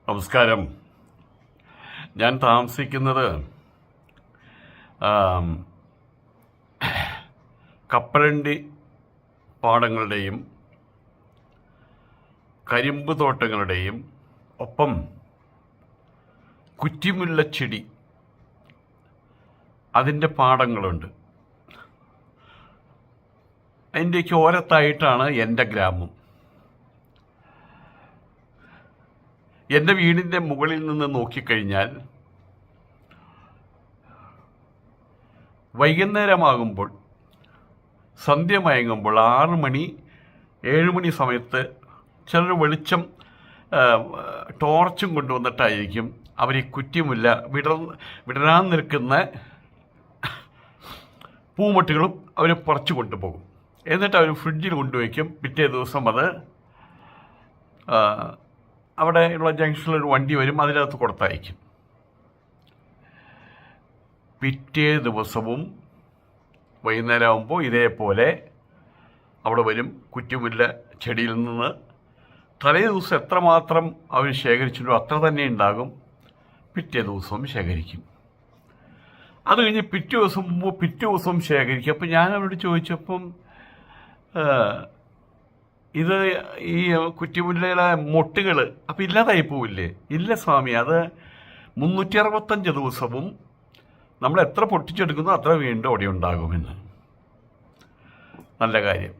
നമസ്കാരം. ഞാൻ താമസിക്കുന്നത് കപ്പലണ്ടി പാടങ്ങളുടെയും കരിമ്പ് തോട്ടങ്ങളുടെയും ഒപ്പം കുറ്റിമുല്ലച്ചെടി അതിൻ്റെ പാടങ്ങളുണ്ട്. അതിൻ്റെയൊക്കെ ഓരത്തായിട്ടാണ് എൻ്റെ ഗ്രാമം. എൻ്റെ വീടിൻ്റെ മുകളിൽ നിന്ന് നോക്കിക്കഴിഞ്ഞാൽ വൈകുന്നേരമാകുമ്പോൾ, സന്ധ്യ മയങ്ങുമ്പോൾ 6 മണി 7 മണി സമയത്ത് ചിലർ വെളിച്ചം ടോർച്ചും കൊണ്ടുവന്നിട്ടായിരിക്കും അവർ ഈ കുറ്റിമുല്ല വിടരാൻ നിൽക്കുന്ന പൂമൊട്ടുകളും അവർ പറിച്ചു കൊണ്ടുപോകും. എന്നിട്ട് അവർ ഫ്രിഡ്ജിൽ കൊണ്ടുവയ്ക്കും. പിറ്റേ ദിവസം അത് അവിടെ ഉള്ള ജംഗ്ഷനിലൊരു വണ്ടി വരും, അതിനകത്ത് കൊടുത്തയക്കും. പിറ്റേ ദിവസവും വൈകുന്നേരം ആകുമ്പോൾ ഇതേപോലെ അവിടെ വരും. കുറ്റിമുല്ല ചെടിയിൽ നിന്ന് തലേ ദിവസം എത്രമാത്രം അവർ ശേഖരിച്ചിട്ടോ അത്ര തന്നെ ഉണ്ടാകും. പിറ്റേ ദിവസവും ശേഖരിക്കും. അത് കഴിഞ്ഞ് പിറ്റേ ദിവസവും ശേഖരിക്കും. അപ്പം ഞാൻ അവരോട് ചോദിച്ചപ്പം ഇത് ഈ കുറ്റിമുല്ലയിലെ മൊട്ടുകൾ അപ്പം ഇല്ലാതായി പോവില്ലേ? ഇല്ല സ്വാമി, അത് 365 ദിവസവും നമ്മൾ എത്ര പൊട്ടിച്ചെടുക്കുന്നോ അത്ര വീണ്ടും അവിടെ ഉണ്ടാകുമെന്ന്. നല്ല കാര്യം.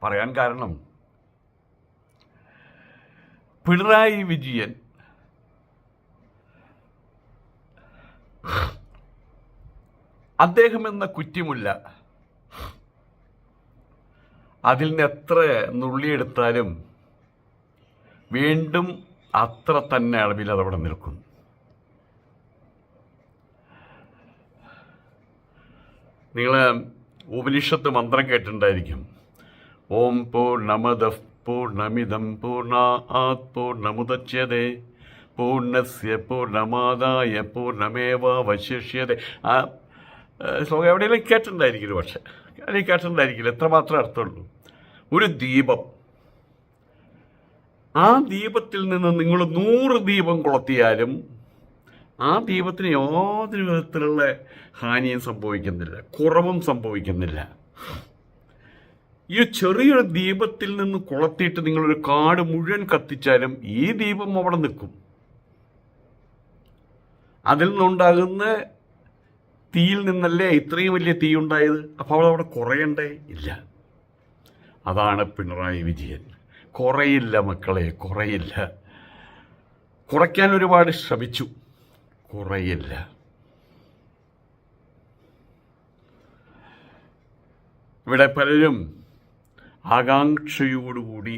പറയാൻ കാരണം, പിണറായി വിജയൻ അദ്ദേഹം എന്ന കുറ്റിമുല്ല, അതിൽ നിന്ന് എത്ര നുള്ളിയെടുത്താലും വീണ്ടും അത്ര തന്നെ അളവിൽ അതവിടെ നിൽക്കും. നിങ്ങൾ ഉപനിഷത്ത് മന്ത്രം കേട്ടിട്ടുണ്ടായിരിക്കും. ഓം പൂർണ്ണമദഃ പൂർണ്ണമിദം പൂർണ്ണാത് പൂർണ്ണമുദച്യതേ പൂർണ്ണസ്യ പൂർണ്ണമാദായ പൂർണ്ണമേവാവശിഷ്യതേ. ആ ശ്ലോകം എവിടെയെങ്കിലും കേട്ടിട്ടുണ്ടായിരിക്കില്ല, പക്ഷെ അല്ലെങ്കിൽ കേട്ടിട്ടുണ്ടായിരിക്കില്ല. എത്രമാത്രം അർത്ഥമുള്ളൂ. ഒരു ദീപം, ആ ദീപത്തിൽ നിന്ന് നിങ്ങൾ 100 ദീപം കൊളുത്തിയാലും ആ ദീപത്തിന് യാതൊരു വിധത്തിലുള്ള ഹാനിയും സംഭവിക്കുന്നില്ല, കുറവും സംഭവിക്കുന്നില്ല. ഈ ചെറിയൊരു ദീപത്തിൽ നിന്ന് കൊളുത്തിയിട്ട് നിങ്ങളൊരു കാട് മുഴുവൻ കത്തിച്ചാലും ഈ ദീപം അവിടെ നിൽക്കും. അതിൽ നിന്നുണ്ടാകുന്ന തീയിൽ നിന്നല്ലേ ഇത്രയും വലിയ തീ ഉണ്ടായത്. അപ്പോൾ അവിടെ കുറയണ്ടേ? ഇല്ല. അതാണ് പിണറായി വിജയൻ. കുറയില്ല മക്കളെ, കുറയില്ല. കുറയ്ക്കാൻ ഒരുപാട് ശ്രമിച്ചു, കുറയില്ല. ഇവിടെ പലരും ആകാംക്ഷയോടുകൂടി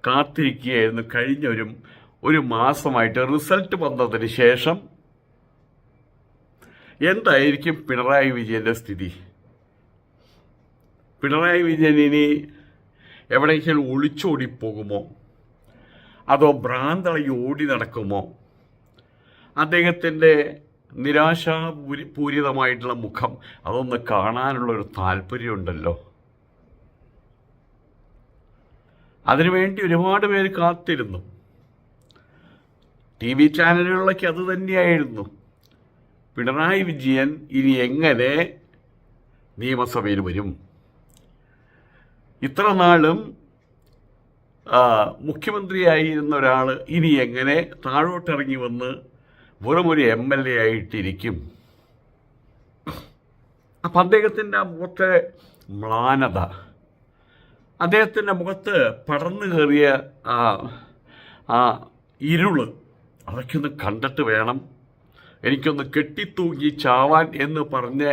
കാത്തിരിക്കുകയായിരുന്നു. കഴിഞ്ഞ ഒരു മാസമായിട്ട് റിസൾട്ട് വന്നതിന് ശേഷം എന്തായിരിക്കും പിണറായി വിജയൻ്റെ സ്ഥിതി? പിണറായി വിജയൻ ഇനി എവിടേക്കെങ്കിലും ഒളിച്ചോടിപ്പോകുമോ? അതോ ഭ്രാന്തളി ഓടി നടക്കുമോ? അദ്ദേഹത്തിൻ്റെ നിരാശാപൂരിതമായിട്ടുള്ള മുഖം അതൊന്ന് കാണാനുള്ളൊരു താല്പര്യമുണ്ടല്ലോ. അതിനുവേണ്ടി ഒരുപാട് പേര് കാത്തിരുന്നു. TV ചാനലുകളിലൊക്കെ അത് തന്നെയായിരുന്നു. പിണറായി വിജയൻ ഇനി എങ്ങനെ നിയമസഭയിൽ വരും? ഇത്ര നാളും മുഖ്യമന്ത്രിയായിരുന്ന ഒരാൾ ഇനി എങ്ങനെ താഴോട്ടിറങ്ങി വന്ന് വെറുമൊരു MLA ആയിട്ടിരിക്കും? അപ്പം അദ്ദേഹത്തിൻ്റെ ആ മുഖത്തെ മ്ലാനത, അദ്ദേഹത്തിൻ്റെ മുഖത്ത് പടർന്നു കയറിയ ആ ഇരുള്, അതൊക്കെ ഒന്ന് കണ്ടിട്ട് വേണം എനിക്കൊന്ന് കെട്ടിത്തൂങ്ങി ചാവാൻ എന്ന് പറഞ്ഞ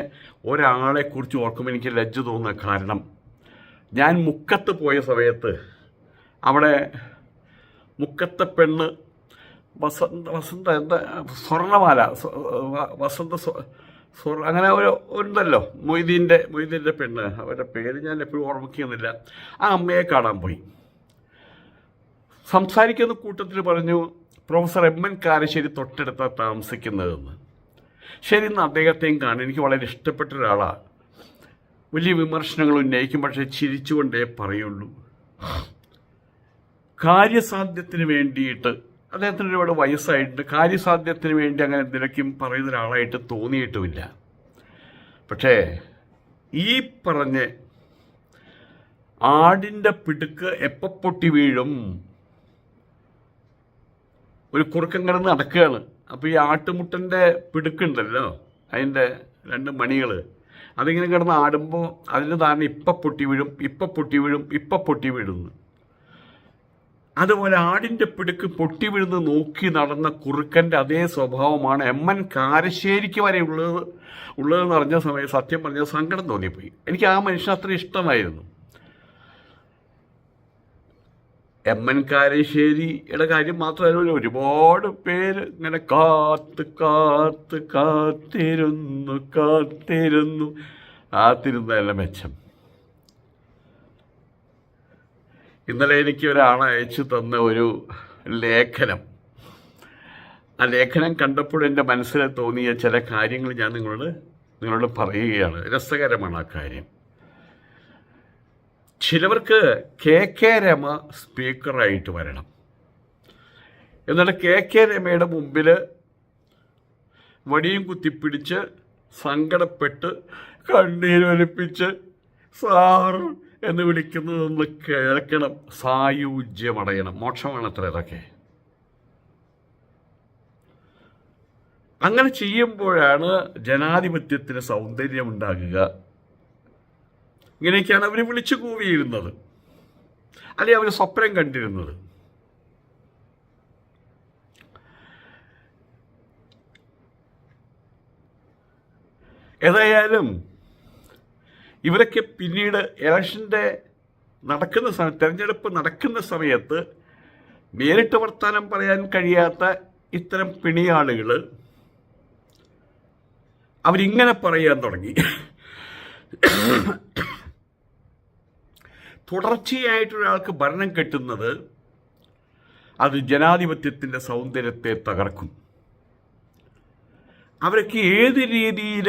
ഒരാളെക്കുറിച്ച് ഓർക്കുമ്പോൾ എനിക്ക് ലജ്ജ തോന്നുന്ന. കാരണം ഞാൻ മുക്കത്ത് പോയ സമയത്ത് അവിടെ മുക്കത്തെ പെണ്ണ് വസന്ത എന്താ സ്വർണ്ണമാല അങ്ങനെ ഉണ്ടല്ലോ, മൊയ്തീൻ്റെ പെണ്ണ്, അവരുടെ പേര് ഞാൻ എപ്പോഴും ഓർമ്മിക്കുന്നില്ല. ആ അമ്മയെ കാണാൻ പോയി. സംസാരിക്കുന്ന കൂട്ടത്തിൽ പറഞ്ഞു, പ്രൊഫസർ MN കാരശ്ശേരി തൊട്ടടുത്താണ് താമസിക്കുന്നതെന്ന്. ശരി, ഇന്ന് അദ്ദേഹത്തെയും കാണാൻ എനിക്ക് വളരെ ഇഷ്ടപ്പെട്ട ഒരാളാണ്. വലിയ വിമർശനങ്ങൾ ഉന്നയിക്കും, പക്ഷേ ചിരിച്ചുകൊണ്ടേ പറയുള്ളൂ. കാര്യസാധ്യത്തിന് വേണ്ടിയിട്ട്, അദ്ദേഹത്തിന് ഒരുപാട് വയസ്സായിട്ടുണ്ട്, കാര്യസാധ്യത്തിന് വേണ്ടി അങ്ങനെ എന്തിനൊക്കെയും പറയുന്ന ഒരാളായിട്ട് തോന്നിയിട്ടുമില്ല. പക്ഷേ ഈ പറഞ്ഞ ആടിൻ്റെ പിടുക്ക് എപ്പോൾ പൊട്ടി വീഴും, ഒരു കുറുക്കൻ കിടന്ന് നടക്കുകയാണ്. അപ്പോൾ ഈ ആട്ടുമുട്ടൻ്റെ പിടുക്കുണ്ടല്ലോ, അതിൻ്റെ 2 മണികൾ, അതിങ്ങനെ കിടന്ന് ആടുമ്പോൾ അതിന് ധാരണ ഇപ്പം പൊട്ടി വീഴും, ഇപ്പം പൊട്ടി വീഴും, ഇപ്പം പൊട്ടി വീഴുന്നു. അതുപോലെ ആടിൻ്റെ പിടുക്ക് പൊട്ടി വീഴുന്ന നോക്കി നടന്ന കുറുക്കൻ്റെ അതേ സ്വഭാവമാണ് എം.എൻ. കാരശ്ശേരിക്ക് വരെ ഉള്ളതെന്ന് അറിഞ്ഞ സമയത്ത് സത്യം പറഞ്ഞ സങ്കടം തോന്നിപ്പോയി. എനിക്ക് ആ മനുഷ്യൻ അത്ര ഇഷ്ടമായിരുന്നു. എം.എൻ. കാരശ്ശേരിയുടെ കാര്യം മാത്രമല്ല, ഒരുപാട് പേര് ഇങ്ങനെ കാത്തിരുന്നതല്ല മെച്ചം. ഇന്നലെ എനിക്ക് ഒരാൾ അയച്ചു തന്ന ഒരു ലേഖനം, ആ ലേഖനം കണ്ടപ്പോൾ എൻ്റെ മനസ്സിൽ തോന്നിയ ചില കാര്യങ്ങൾ ഞാൻ നിങ്ങളോട് പറയുകയാണ്. രസകരമാണ് ആ കാര്യം. ചിലവർക്ക് കെ രമ സ്പീക്കറായിട്ട് വരണം, എന്നിട്ട് കെ രമയുടെ മുമ്പിൽ വടിയും കുത്തിപ്പിടിച്ച് സങ്കടപ്പെട്ട് കണ്ണീരൊലിപ്പിച്ച് സാർ എന്ന് വിളിക്കുന്നതൊന്ന് കേൾക്കണം, സായുജ്യമടയണം, മോക്ഷമാണത്ര ഇതൊക്കെ. അങ്ങനെ ചെയ്യുമ്പോഴാണ് ജനാധിപത്യത്തിന് സൗന്ദര്യമുണ്ടാകുക. ഇങ്ങനെയൊക്കെയാണ് അവർ വിളിച്ചു കൂവിയിരുന്നത്, അല്ലെങ്കിൽ അവർ സ്വപ്നം കണ്ടിരുന്നത്. ഏതായാലും ഇവരൊക്കെ പിന്നീട് ഇലക്ഷൻ്റെ തെരഞ്ഞെടുപ്പ് നടക്കുന്ന സമയത്ത് നേരിട്ട് വർത്താനം പറയാൻ കഴിയാത്ത ഇത്തരം പിണിയാളുകൾ അവരിങ്ങനെ പറയാൻ തുടങ്ങി. തുടർച്ചയായിട്ടൊരാൾക്ക് ഭരണം കിട്ടുന്നത് അത് ജനാധിപത്യത്തിൻ്റെ സൗന്ദര്യത്തെ തകർക്കും. അവരൊക്കെ ഏത് രീതിയിൽ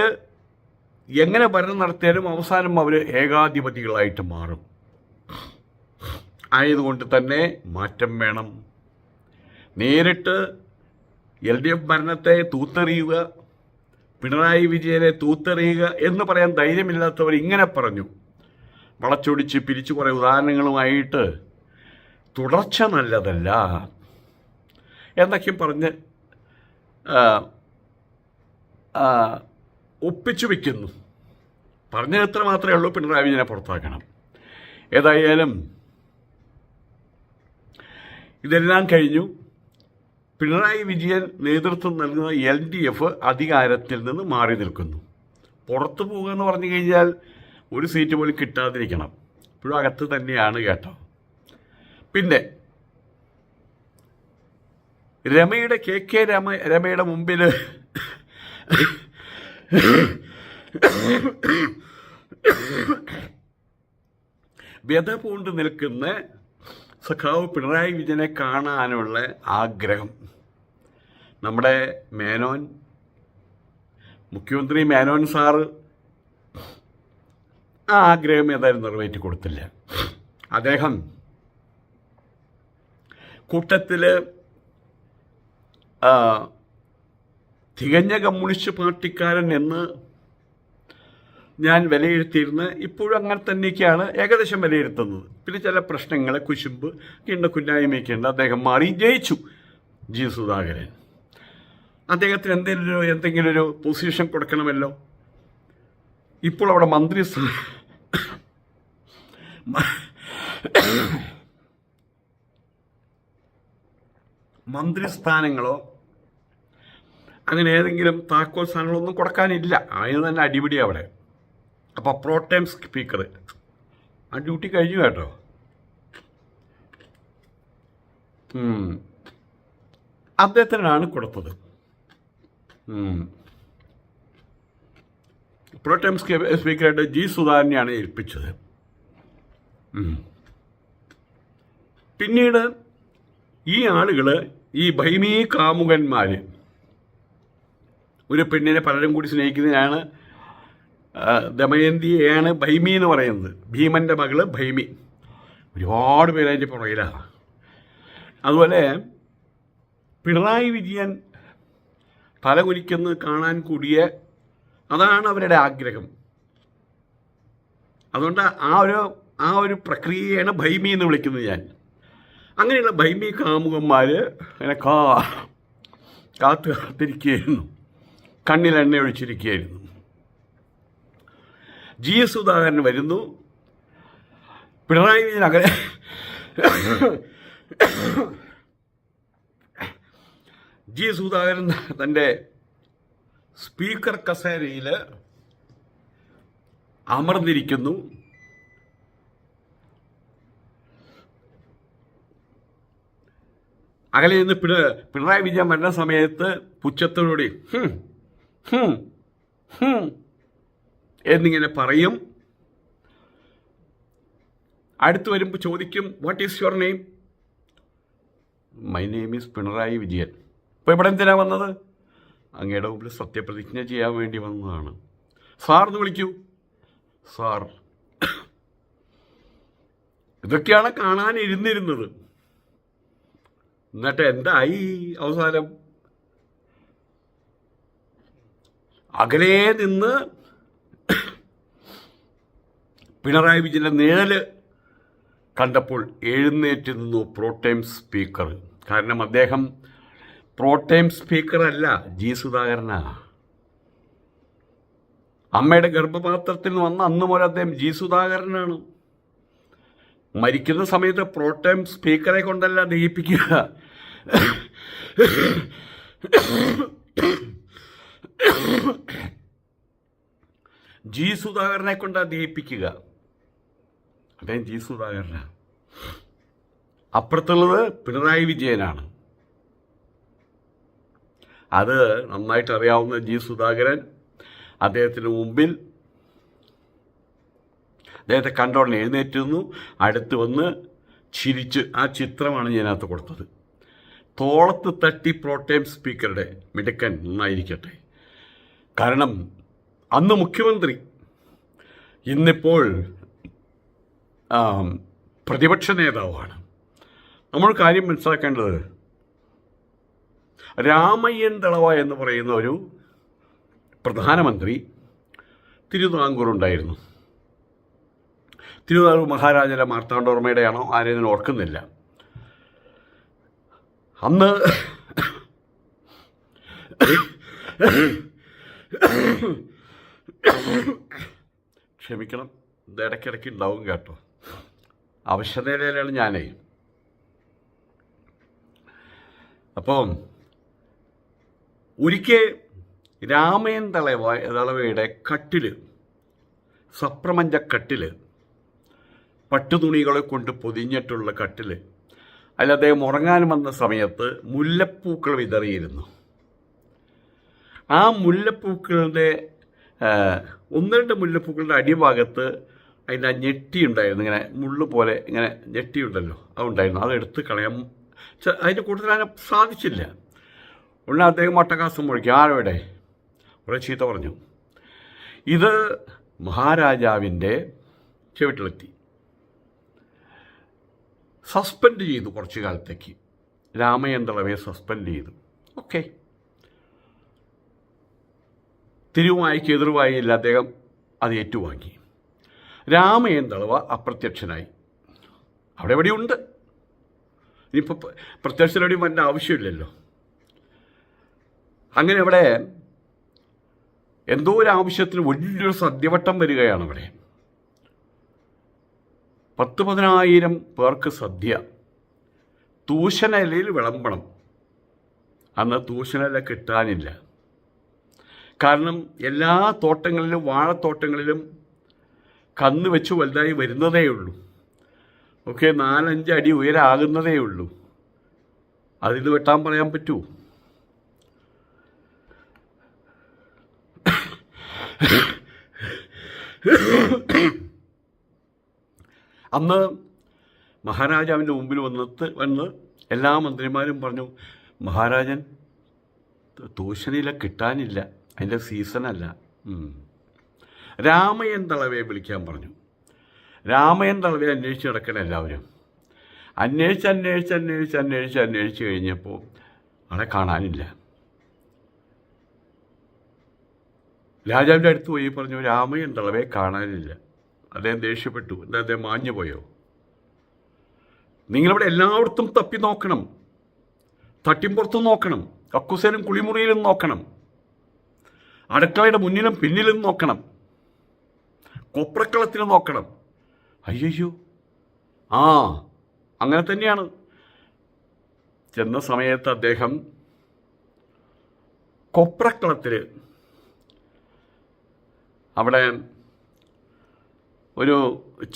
എങ്ങനെ ഭരണം നടത്തിയാലും അവസാനം അവർ ഏകാധിപതികളായിട്ട് മാറും. ആയതുകൊണ്ട് തന്നെ മാറ്റം വേണം. നേരിട്ട് LDF ഭരണത്തെ തൂത്തെറിയുക, പിണറായി വിജയനെ തൂത്തെറിയുക എന്ന് പറയാൻ ധൈര്യമില്ലാത്തവർ ഇങ്ങനെ പറഞ്ഞു. വളച്ചൊടിച്ച് പിരിച്ചു കുറേ ഉദാഹരണങ്ങളുമായിട്ട് തുടർച്ച നല്ലതല്ല എന്നൊക്കെയും പറഞ്ഞ് ഒപ്പിച്ചു വയ്ക്കുന്നു. പറഞ്ഞത് എത്ര മാത്രമേ ഉള്ളൂ, പിണറായി വിജയനെ പുറത്താക്കണം. ഏതായാലും ഇതെല്ലാം കഴിഞ്ഞു. പിണറായി വിജയൻ നേതൃത്വം നൽകുന്ന LDF അധികാരത്തിൽ നിന്ന് മാറി നിൽക്കുന്നു. പുറത്തു പോകുക എന്ന് പറഞ്ഞു കഴിഞ്ഞാൽ ഒരു സീറ്റ് പോലും കിട്ടാതിരിക്കണം, ഇപ്പോഴും അകത്ത് തന്നെയാണ് കേട്ടോ. പിന്നെ രമയുടെ രമയുടെ മുമ്പിൽ വ്യത പൂണ്ട് നിൽക്കുന്ന സഖാവ് പിണറായി വിജയനെ കാണാനുള്ള ആഗ്രഹം നമ്മുടെ മുഖ്യമന്ത്രി മേനോൻ സാറ് ആ ആഗ്രഹം ഏതായാലും നിറവേറ്റി കൊടുത്തില്ല. അദ്ദേഹം കൂട്ടത്തിൽ തികഞ്ഞ കമ്മ്യൂണിസ്റ്റ് പാർട്ടിക്കാരൻ എന്ന് ഞാൻ വിലയിരുത്തിയിരുന്ന ഇപ്പോഴും അങ്ങനെ തന്നെയൊക്കെയാണ് ഏകദേശം വിലയിരുത്തുന്നത്. പിന്നെ ചില പ്രശ്നങ്ങൾ, കുശുമ്പ്, കുന്നായ്മയൊക്കെയുണ്ട്. അദ്ദേഹം മാറി ജയിച്ചു. ജി സുധാകരൻ അദ്ദേഹത്തിന് എന്തെങ്കിലും ഒരു പൊസിഷൻ കൊടുക്കണമല്ലോ. ഇപ്പോൾ അവിടെ മന്ത്രിസ്ഥാനങ്ങളോ അങ്ങനെ ഏതെങ്കിലും താക്കോൽ സ്ഥാനങ്ങളൊന്നും കൊടുക്കാനില്ല. അതിന് തന്നെ അടിപിടി അവിടെ. അപ്പോൾ പ്രോടൈം സ്പീക്കർ ആ ഡ്യൂട്ടി കഴിഞ്ഞു കേട്ടോ. അദ്ദേഹത്തിനാണ് കൊടുത്തത്. പ്രോടൈം സ്പീക്കറായിട്ട് ജി സുധാകരനെയാണ് ഏൽപ്പിച്ചത്. പിന്നീട് ഈ ആളുകൾ, ഈ ഭൈമീ കാമുകന്മാർ, ഒരു പെണ്ണിനെ പലരും കൂടി സ്നേഹിക്കുന്നതിനാണ് ദമയന്തിയെയാണ് ഭൈമി എന്ന് പറയുന്നത്. ഭീമൻ്റെ മകള് ഭൈമി. ഒരുപാട് പേര് അതിൻ്റെ പുറകിലാണ്. അതുപോലെ പിണറായി വിജയൻ തലകുനിക്കുന്നത് കാണാൻ കൂടിയ അതാണ് അവരുടെ ആഗ്രഹം. അതുകൊണ്ട് ആ ഒരു പ്രക്രിയയാണ് ഭൈമി എന്ന് വിളിക്കുന്നത് ഞാൻ. അങ്ങനെയുള്ള ഭൈമി കാമുകന്മാർ അങ്ങനെ കാത്തിരിക്കുകയായിരുന്നു, കണ്ണിലെണ്ണ ഒഴിച്ചിരിക്കുകയായിരുന്നു. GS സുധാകരൻ വരുന്നു. പിണറായി വിജയൻ അങ്ങനെ GS സുധാകരൻ തൻ്റെ സ്പീക്കർ കസേരയിൽ അമർന്നിരിക്കുന്നു. അകലെ നിന്ന് പിണറായി വിജയൻ വരുന്ന സമയത്ത് പുച്ഛത്തോടുകൂടി എന്നിങ്ങനെ പറയും. അടുത്ത് വരുമ്പോൾ ചോദിക്കും, what is your name? My name is Pinarayi Vijayan. ഇപ്പോൾ ഇവിടെ എന്തിനാണ് വന്നത്? അങ്ങയുടെ മുമ്പിൽ സത്യപ്രതിജ്ഞ ചെയ്യാൻ വേണ്ടി വന്നതാണ്. സാർ എന്ന് വിളിക്കൂ. സാർ. ഇതൊക്കെയാണ് കാണാനിരുന്നിരുന്നത്. എന്നിട്ട് എന്തായി അവസാനം? അകലെ നിന്ന് പിണറായി വിജയൻ്റെ നിഴല് കണ്ടപ്പോൾ എഴുന്നേറ്റ് നിന്നു പ്രോടൈം സ്പീക്കർ. കാരണം അദ്ദേഹം പ്രോടൈം സ്പീക്കറല്ല, സുധാകരനാ. അമ്മയുടെ ഗർഭപാത്രത്തിൽ വന്ന അന്ന് മുതൽ അദ്ദേഹം സുധാകരനാണ്. മരിക്കുന്ന സമയത്ത് പ്രോടൈം സ്പീക്കറെ കൊണ്ടല്ല ദഹിപ്പിക്കുക, സുധാകരനെ കൊണ്ടാ ദഹിപ്പിക്കുക. അദ്ദേഹം സുധാകരനാണ്. അപ്പുറത്തുള്ളത് പിണറായി വിജയനാണ്. അത് നന്നായിട്ട് അറിയാവുന്ന സുധാകരൻ അദ്ദേഹത്തിന് മുമ്പിൽ അദ്ദേഹത്തെ കണ്ടോടനെ എഴുന്നേറ്റ് നിന്നു. അടുത്ത് വന്ന് ചിരിച്ച്, ആ ചിത്രമാണ് ഞാനകത്ത് കൊടുത്തത്. തോളത്ത് തട്ടി പ്രോടൈം സ്പീക്കറുടെ മിടുക്കൻ നന്നായിരിക്കട്ടെ. കാരണം അന്ന് മുഖ്യമന്ത്രി, ഇന്നിപ്പോൾ പ്രതിപക്ഷ നേതാവാണ്. നമ്മൾ കാര്യം മനസ്സിലാക്കേണ്ടത്, രാമയ്യൻ ദളവ എന്ന് പറയുന്ന ഒരു പ്രധാനമന്ത്രി തിരുവിതാംകൂറുണ്ടായിരുന്നു. തിരുവിതാംകൂർ മഹാരാജാ മാർത്താണ്ഡവർമ്മയുടെയാണോ ആരെയും ഓർക്കുന്നില്ല. അന്ന് ക്ഷമിക്കണം, ഇത് ഇടയ്ക്കിടയ്ക്ക് ഉണ്ടാവും കേട്ടോ, അവശതയിലാണ് ഞാനേ. അപ്പം ഒരിക്കൽ രാമയ്യൻ ദളവയുടെ കട്ടിൽ, സപ്രമഞ്ചക്കട്ടിൽ, പട്ടുതുണികളെ കൊണ്ട് പൊതിഞ്ഞിട്ടുള്ള കട്ടിൽ, അതിൽ അദ്ദേഹം ഉറങ്ങാൻ വന്ന സമയത്ത് മുല്ലപ്പൂക്കൾ വിതറിയിരുന്നു. ആ മുല്ലപ്പൂക്കളുടെ ഒന്ന് രണ്ട് മുല്ലപ്പൂക്കളുടെ അടിഭാഗത്ത് അതിൻ്റെ ആ ഞെട്ടിയുണ്ടായിരുന്നു, ഇങ്ങനെ മുള്ളു പോലെ ഇങ്ങനെ ഞെട്ടിയുണ്ടല്ലോ, അതുണ്ടായിരുന്നു. അതെടുത്ത് കളയാൻ അതിൻ്റെ കൂടുതൽ അതിനെ സാധിച്ചില്ല. ഉടനെ അദ്ദേഹം മട്ടക്കാസം മുഴക്കി, ആരോടെ കുറേ ചീത്ത പറഞ്ഞു. ഇത് മഹാരാജാവിൻ്റെ ചെവിട്ടിലെത്തി. സസ്പെൻഡ് ചെയ്തു കുറച്ചു കാലത്തേക്ക്. രാമയ്യൻ ദളവയെ സസ്പെൻഡ് ചെയ്തു. ഓക്കെ, തിരുവായിക്ക് എതിർവായില്ല, അദ്ദേഹം അത് ഏറ്റുവാങ്ങി. രാമയ്യൻ ദളവ അപ്രത്യക്ഷനായി. അവിടെ എവിടെയുണ്ട്, ഇനിയിപ്പോൾ പ്രത്യക്ഷനോടെയും വരേണ്ട ആവശ്യമില്ലല്ലോ. അങ്ങനെ അവിടെ എന്തോ ഒരു ആവശ്യത്തിന് വലിയൊരു സദ്യവട്ടം വരികയാണ്. അവിടെ 10,000 പേർക്ക് സദ്യ, തൂശനിലയിൽ വിളമ്പണം. അന്ന് തൂശനില കിട്ടാനില്ല. കാരണം എല്ലാ തോട്ടങ്ങളിലും, വാഴത്തോട്ടങ്ങളിലും കന്ന് വെച്ച് വലുതായി വരുന്നതേ ഉള്ളൂ. ഒക്കെ 4-5 അടി ഉയരാകുന്നതേ ഉള്ളൂ. അതിൽ വെട്ടാൻ പറയാൻ പറ്റുമോ? അന്ന് മഹാരാജാവിൻ്റെ മുമ്പിൽ വന്ന് എല്ലാ മന്ത്രിമാരും പറഞ്ഞു, മഹാരാജൻ തൂശനില കിട്ടാനില്ല, അതിൻ്റെ സീസണല്ല. രാമയ്യൻ ദളവയെ വിളിക്കാൻ പറഞ്ഞു. രാമയ്യൻ തളവയെ അന്വേഷിച്ച് നടക്കണം എല്ലാവരും. അന്വേഷിച്ച് കഴിഞ്ഞപ്പോൾ ആളെ കാണാനില്ല. രാജാവിൻ്റെ അടുത്ത് പോയി പറഞ്ഞു, രാമയ്യൻ തളവയെ കാണാനില്ല. അദ്ദേഹം ദേഷ്യപ്പെട്ടു. എന്താ അദ്ദേഹം മാഞ്ഞു പോയോ? നിങ്ങളിവിടെ എല്ലായിടത്തും തപ്പി നോക്കണം, തട്ടിമ്പുറത്തും നോക്കണം, കക്കൂസയിലും കുളിമുറിയിലും നോക്കണം, അടുക്കളയുടെ മുന്നിലും പിന്നിലും നോക്കണം, കൊപ്രക്കളത്തിലും നോക്കണം. അയ്യോ, അങ്ങനെ തന്നെയാണ്. ചെന്ന സമയത്ത് അദ്ദേഹം കൊപ്രക്കളത്തിൽ അവിടെ ഒരു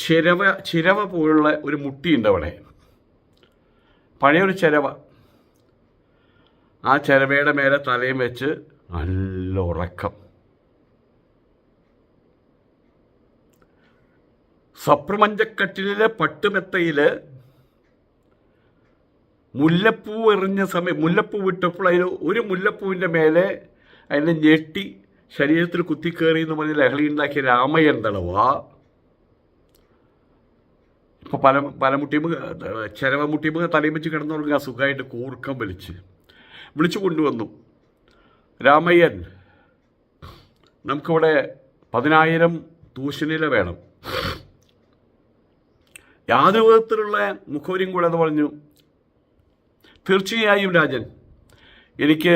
ചിരവ പോലുള്ള ഒരു മുട്ടിയുണ്ട് അവിടെ, പഴയൊരു ചിരവ. ആ ചിരവയുടെ മേലെ തലയും വെച്ച് നല്ല ഉറക്കം. സപ്രമഞ്ചക്കട്ടിലെ പട്ടുമെത്തയിൽ മുല്ലപ്പൂ എറിഞ്ഞ സമയം, മുല്ലപ്പൂ വിട്ടപ്പോൾ അതിൽ ഒരു മുല്ലപ്പൂവിൻ്റെ മേലെ അതിനെ ഞെട്ടി ശരീരത്തിൽ കുത്തിക്കയറി എന്ന് പറഞ്ഞ് ലഹളി ഉണ്ടാക്കിയ രാമയ്യൻ തളവ ഇപ്പോൾ പല മുട്ടിയുമ്പോൾ ചിരവ മുട്ടിയുമ്പോൾ തലയും വെച്ച് കിടന്നുറങ്ങുക, സുഖമായിട്ട് കൂർക്കം വിളിച്ചു കൊണ്ടുവന്നു. രാമയ്യൻ, നമുക്കിവിടെ 10,000 തൂശനില വേണം. യാതൊരു വിധത്തിലുള്ള മുഖവരിയും കൂടാതെ പറഞ്ഞു, തീർച്ചയായും രാജൻ, എനിക്ക്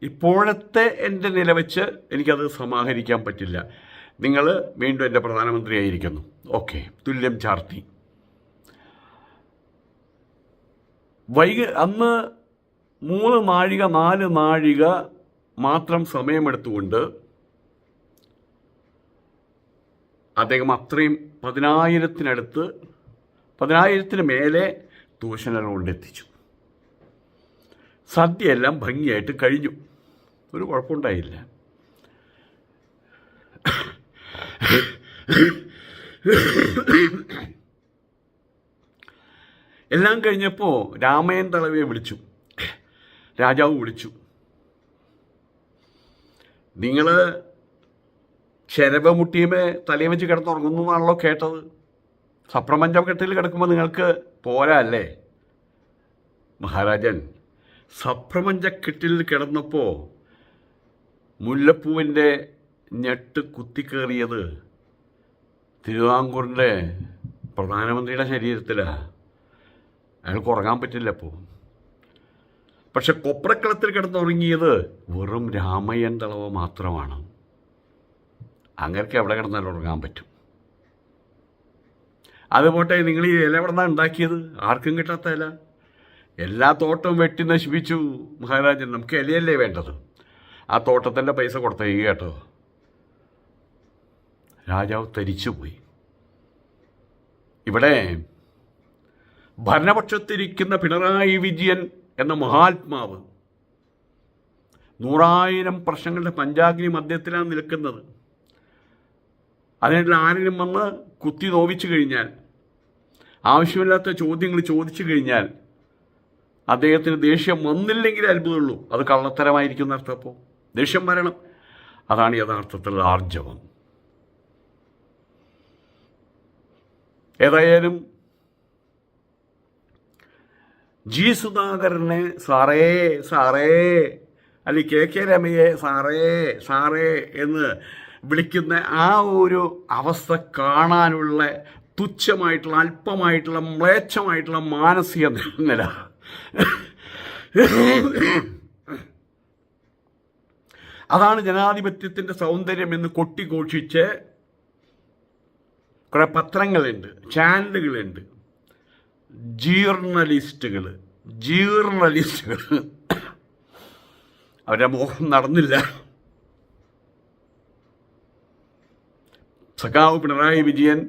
ഇപ്പോഴത്തെ എൻ്റെ നില വെച്ച് എനിക്കത് സമാഹരിക്കാൻ പറ്റില്ല. നിങ്ങൾ വീണ്ടും എൻ്റെ പ്രധാനമന്ത്രിയായിരിക്കുന്നു. ഓക്കെ, തുല്യം ചാർത്തി. അന്ന് 3 നാഴിക 4 നാഴിക മാത്രം സമയമെടുത്തുകൊണ്ട് അദ്ദേഹം അത്രയും 10,000-ന് മേലെ തൂഷണകൾ കൊണ്ടെത്തിച്ചു. സദ്യയെല്ലാം ഭംഗിയായിട്ട് കഴിഞ്ഞു, ഒരു കുഴപ്പമുണ്ടായില്ല. എല്ലാം കഴിഞ്ഞപ്പോൾ രാമയ്യൻ തളവയെ വിളിച്ചു, രാജാവ് വിളിച്ചു. നിങ്ങൾ ചിരവമുട്ടിയുമേ തലയും വെച്ച് കിടന്നുറങ്ങുന്നു എന്നാണല്ലോ കേട്ടത്. സപ്രപഞ്ചക്കെട്ടിൽ കിടക്കുമ്പോൾ നിങ്ങൾക്ക് പോരാ അല്ലേ? മഹാരാജൻ, സപ്രപഞ്ചക്കെട്ടിൽ കിടന്നപ്പോൾ മുല്ലപ്പൂവിൻ്റെ ഞെട്ട് കുത്തിക്കേറിയത് തിരുവിതാംകൂറിൻ്റെ പ്രധാനമന്ത്രിയുടെ ശരീരത്തിലാണ്. അയാൾക്ക് ഉറങ്ങാൻ പറ്റില്ല. പക്ഷെ കൊപ്രക്കളത്തിൽ കിടന്നുറങ്ങിയത് വെറും രാമയ്യൻ തളവ മാത്രമാണ്. അങ്ങനെയൊക്കെ എവിടെ കിടന്നാലും ഉറങ്ങാൻ പറ്റും. അതുപോട്ടെ, നിങ്ങൾ ഈ ഇല എവിടെ നിന്നാണ് ഉണ്ടാക്കിയത്? ആർക്കും കിട്ടാത്ത ഇല. എല്ലാ തോട്ടവും വെട്ടി നശിപ്പിച്ചു മഹാരാജൻ. നമുക്ക് ഇലയല്ലേ വേണ്ടത്? ആ തോട്ടത്തിൻ്റെ പൈസ കൊടുത്തേക്ക് കേട്ടോ. രാജാവ് തരിച്ചുപോയി. ഇവിടെ ഭരണപക്ഷത്തിരിക്കുന്ന പിണറായി വിജയൻ എന്ന മഹാത്മാവ് 100,000 പ്രശ്നങ്ങളുടെ പഞ്ചാഗ്നി മധ്യത്തിലാണ് നിൽക്കുന്നത്. അതിനുള്ള ആരെങ്കിലും വന്ന് കുത്തി നോവിച്ചു കഴിഞ്ഞാൽ, ആവശ്യമില്ലാത്ത ചോദ്യങ്ങൾ ചോദിച്ചു കഴിഞ്ഞാൽ അദ്ദേഹത്തിന് ദേഷ്യം വന്നില്ലെങ്കിൽ അത്ഭുതമുള്ളൂ. അത് കള്ളത്തരമായിരിക്കും അർത്ഥം. അപ്പോൾ ദേഷ്യം വരണം. അതാണ് യഥാർത്ഥത്തിലുള്ള ആർജവം. ഏതായാലും ജി സുധാകരനെ സാറേ അല്ലെങ്കിൽ കെ രമയെ സാറേ എന്ന് വിളിക്കുന്ന ആ ഒരു അവസ്ഥ കാണാനുള്ള തുച്ഛമായിട്ടുള്ള, അല്പമായിട്ടുള്ള, മ്ലേച്ഛമായിട്ടുള്ള മാനസിക നില അതാണ് ജനാധിപത്യത്തിൻ്റെ സൗന്ദര്യം എന്ന് കൊട്ടിഘോഷിച്ച് കുറേ പത്രങ്ങളുണ്ട്, ചാനലുകളുണ്ട്, ജീർണലിസ്റ്റുകൾ അവരുടെ മോഹം നടന്നില്ല. സഖാവ് പിണറായി വിജയൻ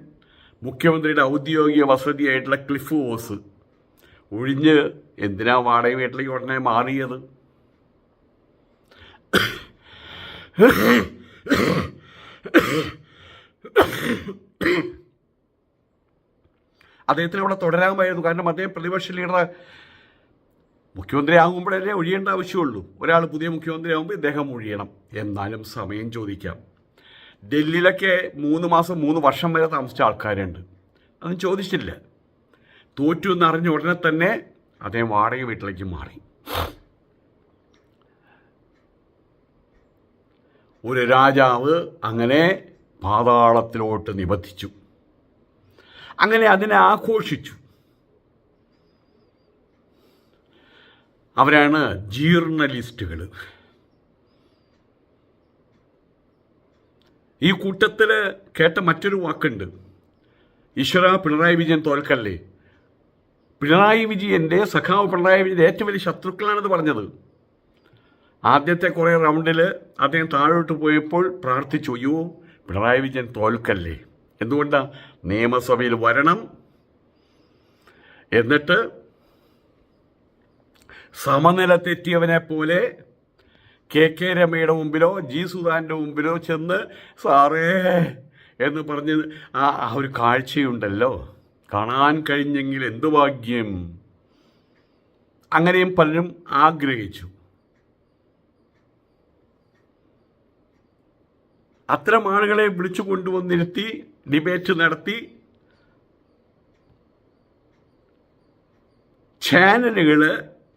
മുഖ്യമന്ത്രിയുടെ ഔദ്യോഗിക വസതിയായിട്ടുള്ള ക്ലിഫ് ഹൗസ് ഒഴിഞ്ഞ് എന്തിനാ വാടക വീട്ടിലേക്ക് ഉടനെ മാറിയത്? അദ്ദേഹത്തിന് അവിടെ തുടരാമായിരുന്നു. കാരണം അദ്ദേഹം പ്രതിപക്ഷ ലീഡർ. മുഖ്യമന്ത്രി ആകുമ്പോഴല്ലേ ഒഴിയേണ്ട ആവശ്യമുള്ളൂ. ഒരാൾ പുതിയ മുഖ്യമന്ത്രി ആകുമ്പോൾ ഇദ്ദേഹം ഒഴിയണം. എന്നാലും സമയം ചോദിക്കാം. ഡൽഹിയിലൊക്കെ 3 മാസം 3 വർഷം വരെ താമസിച്ച ആൾക്കാരുണ്ട്. അതൊന്നും ചോദിച്ചില്ല. തോറ്റു എന്നറിഞ്ഞ ഉടനെ തന്നെ അദ്ദേഹം വാടക വീട്ടിലേക്ക് മാറി. ഒരു രാജാവ് അങ്ങനെ പാതാളത്തിലോട്ട് നിബന്ധിച്ചു. അങ്ങനെ അതിനെ ആഘോഷിച്ചു. അവരാണ് ജീർണലിസ്റ്റുകൾ. ഈ കൂട്ടത്തിൽ കേട്ട മറ്റൊരു വാക്കുണ്ട്, ഈശ്വര പിണറായി വിജയൻ തോൽക്കല്ലേ. പിണറായി വിജയൻ്റെ സഖാവ് പിണറായി വിജയൻ്റെ ഏറ്റവും വലിയ ശത്രുക്കളാണെന്ന് പറഞ്ഞത്. ആദ്യത്തെ കുറേ റൗണ്ടിൽ അദ്ദേഹം താഴോട്ട് പോയപ്പോൾ പ്രാർത്ഥിച്ചു, അയ്യോ പിണറായി വിജയൻ തോൽക്കല്ലേ. എന്തുകൊണ്ടാണ്? നിയമസഭയിൽ വരണം, എന്നിട്ട് സമനില തെറ്റിയവനെ പോലെ കെ രമയുടെ മുമ്പിലോ ജി സുധാൻ്റെ മുമ്പിലോ ചെന്ന് സാറേ എന്ന് പറഞ്ഞ് ആ ഒരു കാഴ്ചയുണ്ടല്ലോ, കാണാൻ കഴിഞ്ഞെങ്കിൽ എന്തു ഭാഗ്യം. അങ്ങനെയും പലരും ആഗ്രഹിച്ചു. അത്തരം ആളുകളെ വിളിച്ചു കൊണ്ടുവന്നിരുത്തി ഡിബേറ്റ് നടത്തി ചാനലുകൾ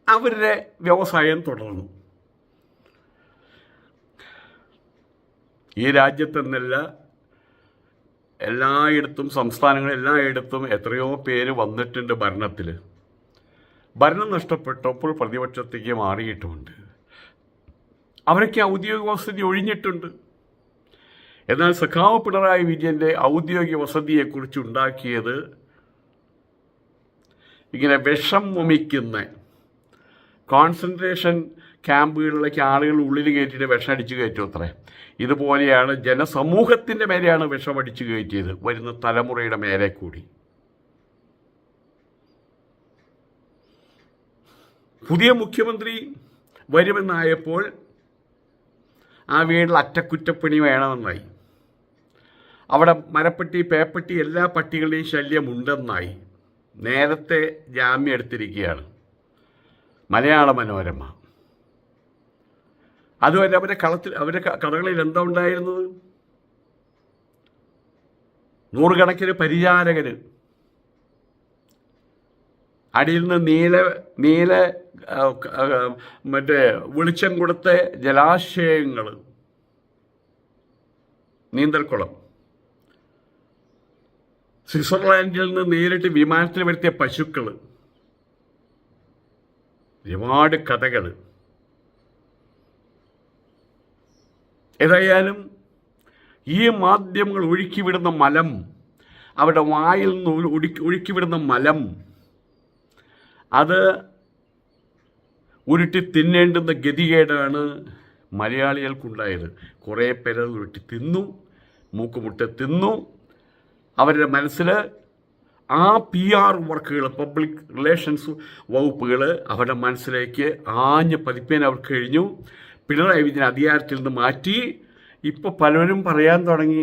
അവരുടെ വ്യവസായം തുടർന്നു. ഈ രാജ്യത്തെന്നല്ല, എല്ലായിടത്തും സംസ്ഥാനങ്ങളിൽ എല്ലായിടത്തും എത്രയോ പേര് വന്നിട്ടുണ്ട് ഭരണത്തിൽ. ഭരണം നഷ്ടപ്പെട്ടപ്പോൾ പ്രതിപക്ഷത്തേക്ക് മാറിയിട്ടുമുണ്ട്. അവരൊക്കെ ഔദ്യോഗിക വസതി ഒഴിഞ്ഞിട്ടുണ്ട്. എന്നാൽ സഖാവ് പിണറായി വിജയൻ്റെ ഔദ്യോഗിക വസതിയെക്കുറിച്ച് ഉണ്ടാക്കിയത് ഇങ്ങനെ വിഷം വമിക്കുന്ന കോൺസെൻട്രേഷൻ ക്യാമ്പുകളിലേക്ക് ആളുകൾ ഉള്ളിൽ കയറ്റിയിട്ട് വിഷം അടിച്ചു കയറ്റും അത്രേ. ഇതുപോലെയാണ് ജനസമൂഹത്തിൻ്റെ മേലെയാണ് വിഷമടിച്ചു കയറ്റിയത്, വരുന്ന തലമുറയുടെ മേലെ കൂടി. പുതിയ മുഖ്യമന്ത്രി വരുമെന്നായപ്പോൾ ആ വീട്ടിൽ അറ്റകുറ്റപ്പണി വേണമെന്നായി. അവിടെ മരപ്പട്ടി പേപ്പട്ടി എല്ലാ പട്ടികളുടെയും ശല്യമുണ്ടെന്നായി. നേരത്തെ ജാമ്യം എടുത്തിരിക്കുകയാണ് മലയാള മനോരമ. അതുവരെ അവരുടെ കടകളിൽ എന്താ ഉണ്ടായിരുന്നത്? നൂറുകണക്കിന് പരിചാരകർ, അടിയിൽ നിന്ന് നീല മറ്റേ വെളിച്ചം കൊടുത്ത ജലാശയങ്ങൾ, നീന്തൽക്കുളം, സ്വിറ്റ്സർലാൻഡിൽ നിന്ന് നേരിട്ട് വിമാനത്തിൽ വരുത്തിയ പശുക്കൾ, ഒരുപാട് കഥകൾ. ഏതായാലും ഈ മാധ്യമങ്ങൾ ഒഴുക്കിവിടുന്ന മലം, അവരുടെ വായിൽ നിന്ന് ഒഴുക്കിവിടുന്ന മലം, അത് ഉരുട്ടി തിന്നേണ്ടുന്ന ഗതികേടാണ് മലയാളികൾക്കുണ്ടായത്. കുറേ പേരത് ഉരുട്ടി തിന്നു, മൂക്കുമുട്ട തിന്നു. അവരുടെ മനസ്സിൽ ആ PR വർക്കുകൾ, പബ്ലിക് റിലേഷൻസ് വകുപ്പുകൾ അവരുടെ മനസ്സിലേക്ക് ആഞ്ഞ് പതിപ്പേൻ അവർക്ക് കഴിഞ്ഞു. പിണറായി വിജയൻ അധികാരത്തിൽ നിന്ന് മാറ്റി. ഇപ്പോൾ പലരും പറയാൻ തുടങ്ങി,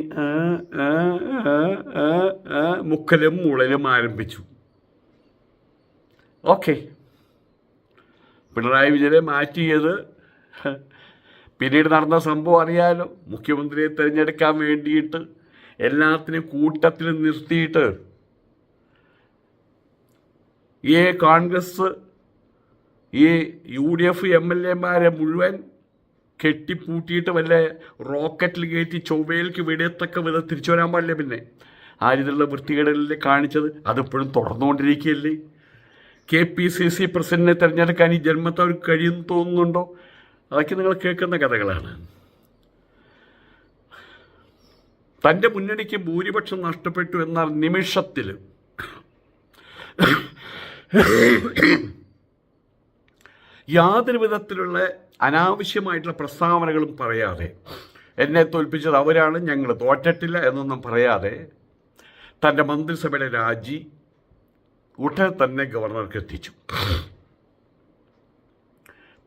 മുക്കലും മുളലും ആരംഭിച്ചു. ഓക്കെ, പിണറായി വിജയനെ മാറ്റിയത് പിന്നീട് നടന്ന സംഭവം അറിയാലോ. മുഖ്യമന്ത്രിയെ തിരഞ്ഞെടുക്കാൻ വേണ്ടിയിട്ട് എല്ലാത്തിനും കൂട്ടത്തിൽ നിർത്തിയിട്ട് ഈ കോൺഗ്രസ്, ഈ UDF MLA-മാരെ മുഴുവൻ കെട്ടിപ്പൂട്ടിയിട്ട് വല്ല റോക്കറ്റിൽ കയറ്റി ചൊവ്വയിലേക്ക് വെടിയത്തക്ക വിധം തിരിച്ചു വരാൻ പാടില്ല. പിന്നെ ആര്യതുള്ള വൃത്തികേടല്ലേ കാണിച്ചത്, അതിപ്പോഴും തുടർന്നുകൊണ്ടിരിക്കുകയല്ലേ. KPCC പ്രസിഡന്റിനെ തിരഞ്ഞെടുക്കാൻ ഈ ജന്മത്തെ അവർക്ക് കഴിയുമെന്ന് തോന്നുന്നുണ്ടോ? അതൊക്കെ നിങ്ങൾ കേൾക്കുന്ന കഥകളാണ്. തൻ്റെ മുന്നണിക്ക് ഭൂരിപക്ഷം നഷ്ടപ്പെട്ടു എന്ന നിമിഷത്തിൽ യാതൊരു വിധത്തിലുള്ള അനാവശ്യമായിട്ടുള്ള പ്രസ്താവനകളും പറയാതെ, എന്നെ തോൽപ്പിച്ചത് അവരാണ്, ഞങ്ങൾ തോറ്റിട്ടില്ല എന്നൊന്നും പറയാതെ തൻ്റെ മന്ത്രിസഭയുടെ രാജി ഉടനെ തന്നെ ഗവർണർക്ക് എത്തിച്ചു.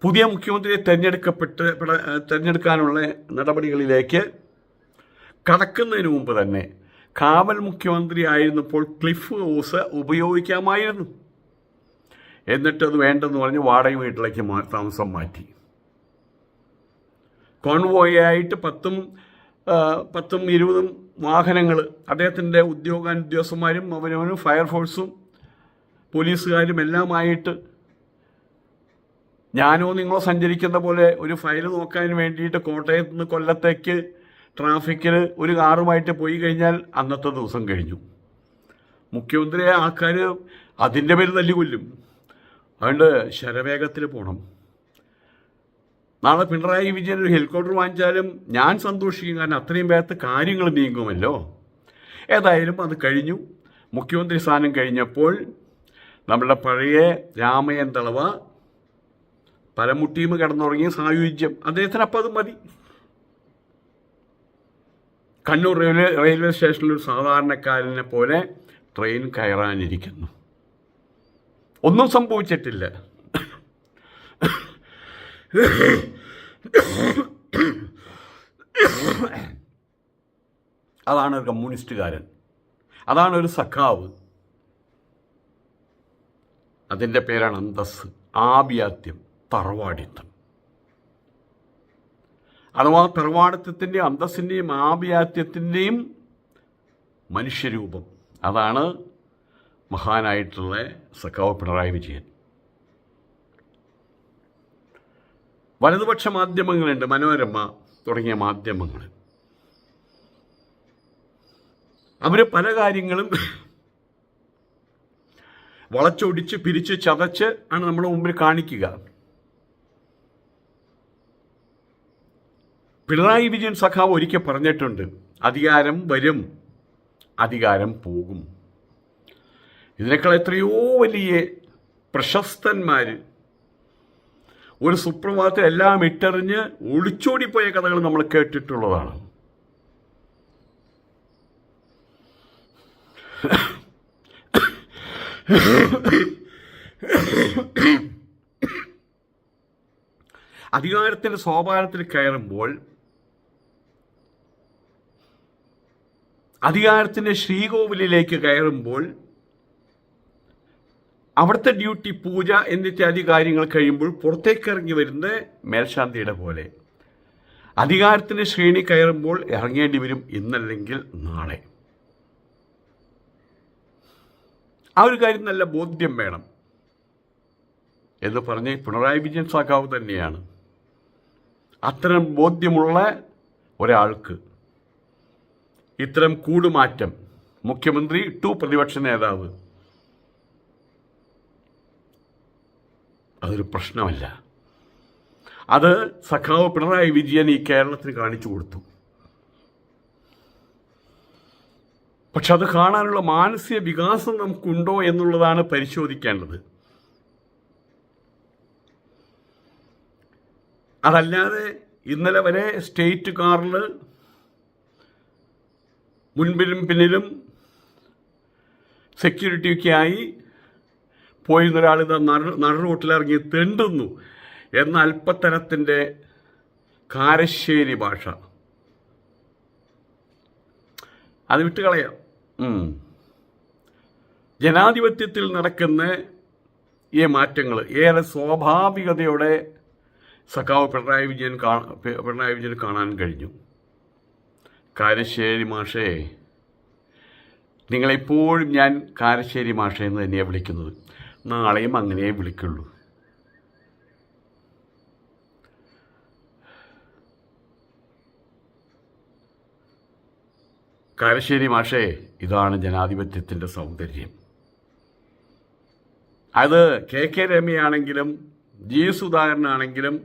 പുതിയ മുഖ്യമന്ത്രിയെ തിരഞ്ഞെടുക്കാനുള്ള നടപടികളിലേക്ക് കടക്കുന്നതിന് മുമ്പ് തന്നെ കാവൽ മുഖ്യമന്ത്രി ആയിരുന്നപ്പോൾ ക്ലിഫ് ഹൗസ് ഉപയോഗിക്കാമായിരുന്നു. എന്നിട്ടത് വേണ്ടെന്ന് പറഞ്ഞ് വാടക വീട്ടിലേക്ക് താമസം മാറ്റി. കോൺവോയായിട്ട് 10-20 വാഹനങ്ങൾ അദ്ദേഹത്തിൻ്റെ ഉദ്യോഗസ്ഥന്മാരും അവനവനും ഫയർഫോഴ്സും പോലീസുകാരും എല്ലാമായിട്ട് ഞാനോ നിങ്ങളോ സഞ്ചരിക്കുന്ന പോലെ ഒരു ഫയൽ നോക്കാൻ വേണ്ടിയിട്ട് കോട്ടയത്ത് നിന്ന് കൊല്ലത്തേക്ക് ട്രാഫിക്കിൽ ഒരു കാറുമായിട്ട് പോയി കഴിഞ്ഞാൽ അന്നത്തെ ദിവസം കഴിഞ്ഞു. മുഖ്യമന്ത്രിയെ ആൾക്കാർ അതിൻ്റെ പേര് തല്ലിക്കൊല്ലും. അതുകൊണ്ട് ശരവേഗത്തിൽ പോകണം. നാളെ പിണറായി വിജയൻ ഒരു ഹെലികോപ്റ്റർ വാങ്ങിച്ചാലും ഞാൻ സന്തോഷിക്കും, കാരണം അത്രയും വേഗത്ത് കാര്യങ്ങൾ നീങ്ങുമല്ലോ. ഏതായാലും അത് കഴിഞ്ഞു. മുഖ്യമന്ത്രി സ്ഥാനം കഴിഞ്ഞപ്പോൾ നമ്മളുടെ പഴയ രാമയ്യൻ തളവ പലമുട്ടിയും കിടന്നുറങ്ങിയ സായുജ്യം അദ്ദേഹത്തിന് അപ്പം അത് മതി. കണ്ണൂർ റെയിൽവേ സ്റ്റേഷനിൽ ഒരു സാധാരണക്കാരനെ പോലെ ട്രെയിൻ കയറാനിരിക്കുന്നു. ഒന്നും സംഭവിച്ചിട്ടില്ല. അതാണ് ഒരു കമ്മ്യൂണിസ്റ്റുകാരൻ, അതാണ് ഒരു സഖാവ്. അതിൻ്റെ പേരാണ് അന്തസ്സ്, ആഭിയാത്യം, തറവാടിത്തം. അഥവാ തറവാടിത്തത്തിൻ്റെയും അന്തസ്സിൻ്റെയും ആഭിയാത്യത്തിൻ്റെയും മനുഷ്യരൂപം. അതാണ് മഹാനായിട്ടുള്ള സഖാവ് പിണറായി വിജയൻ. വലതുപക്ഷ മാധ്യമങ്ങളുണ്ട്, മനോരമ തുടങ്ങിയ മാധ്യമങ്ങൾ. അവർ പല കാര്യങ്ങളും വളച്ചൊടിച്ച് പിരിച്ച് ചതച്ച് ആണ് നമ്മുടെ മുമ്പിൽ കാണിക്കുക. പിണറായി വിജയൻ സഖാവ് ഒരിക്കൽ പറഞ്ഞിട്ടുണ്ട്, അധികാരം വരും, അധികാരം പോകും. ഇതിനേക്കാൾ എത്രയോ വലിയ പ്രശസ്തന്മാർ ഒരു സുപ്രഭാതത്തിൽ എല്ലാം ഇട്ടെറിഞ്ഞ് ഒളിച്ചോടിപ്പോയ കഥകൾ നമ്മൾ കേട്ടിട്ടുള്ളതാണ്. അധികാരത്തിൻ്റെ സോപാനത്തിൽ കയറുമ്പോൾ, അധികാരത്തിൻ്റെ ശ്രീകോവിലേക്ക് കയറുമ്പോൾ അവിടുത്തെ ഡ്യൂട്ടി, പൂജ എന്നിത്യാദി കാര്യങ്ങൾ കഴിയുമ്പോൾ പുറത്തേക്ക് ഇറങ്ങി വരുന്ന മേൽശാന്തിയുടെ പോലെ അധികാരത്തിൻ്റെ ശ്രേണി കയറുമ്പോൾ ഇറങ്ങേണ്ടി വരും, ഇന്നല്ലെങ്കിൽ നാളെ. ആ ഒരു കാര്യം നല്ല ബോധ്യം വേണം എന്ന് പറഞ്ഞ് പിണറായി വിജയൻ സഖാവ് തന്നെയാണ്. അത്തരം ബോധ്യമുള്ള ഒരാൾക്ക് ഇത്തരം കൂടുമാറ്റം, മുഖ്യമന്ത്രി ടു പ്രതിപക്ഷ നേതാവ്, അതൊരു പ്രശ്നമല്ല. അത് സഖാവ് പിണറായി വിജയൻ ഈ കേരളത്തിന് കാണിച്ചു കൊടുത്തു. പക്ഷെ അത് കാണാനുള്ള മാനസിക വികാസം നമുക്കുണ്ടോ എന്നുള്ളതാണ് പരിശോധിക്കേണ്ടത്. അതല്ലാതെ ഇന്നലെ വരെ സ്റ്റേറ്റ് കാറിൽ മുൻപിലും പിന്നിലും സെക്യൂരിറ്റിയൊക്കെ ആയി പോയിരുന്നൊരാൾ ഇത് നടു റോട്ടിലിറങ്ങി തെണ്ടുന്നു എന്ന അല്പത്തരത്തിൻ്റെ കാരശ്ശേരി ഭാഷ അത് വിട്ടുകളയാം. ജനാധിപത്യത്തിൽ നടക്കുന്ന ഈ മാറ്റങ്ങൾ ഏറെ സ്വാഭാവികതയോടെ സഖാവ് പിണറായി വിജയൻ കാണാൻ കഴിഞ്ഞു. കാരശ്ശേരി മാഷേ, നിങ്ങളെപ്പോഴും ഞാൻ കാരശ്ശേരി മാഷേ എന്ന് തന്നെയാണ് വിളിക്കുന്നത്, നാളെയും അങ്ങനെ വിളിക്കുള്ളൂ. കാരശ്ശേരി മാഷേ, ഇതാണ് ജനാധിപത്യത്തിൻ്റെ സൗന്ദര്യം. അത് കെ രമയാണെങ്കിലും ജി സുധാകരനാണെങ്കിലും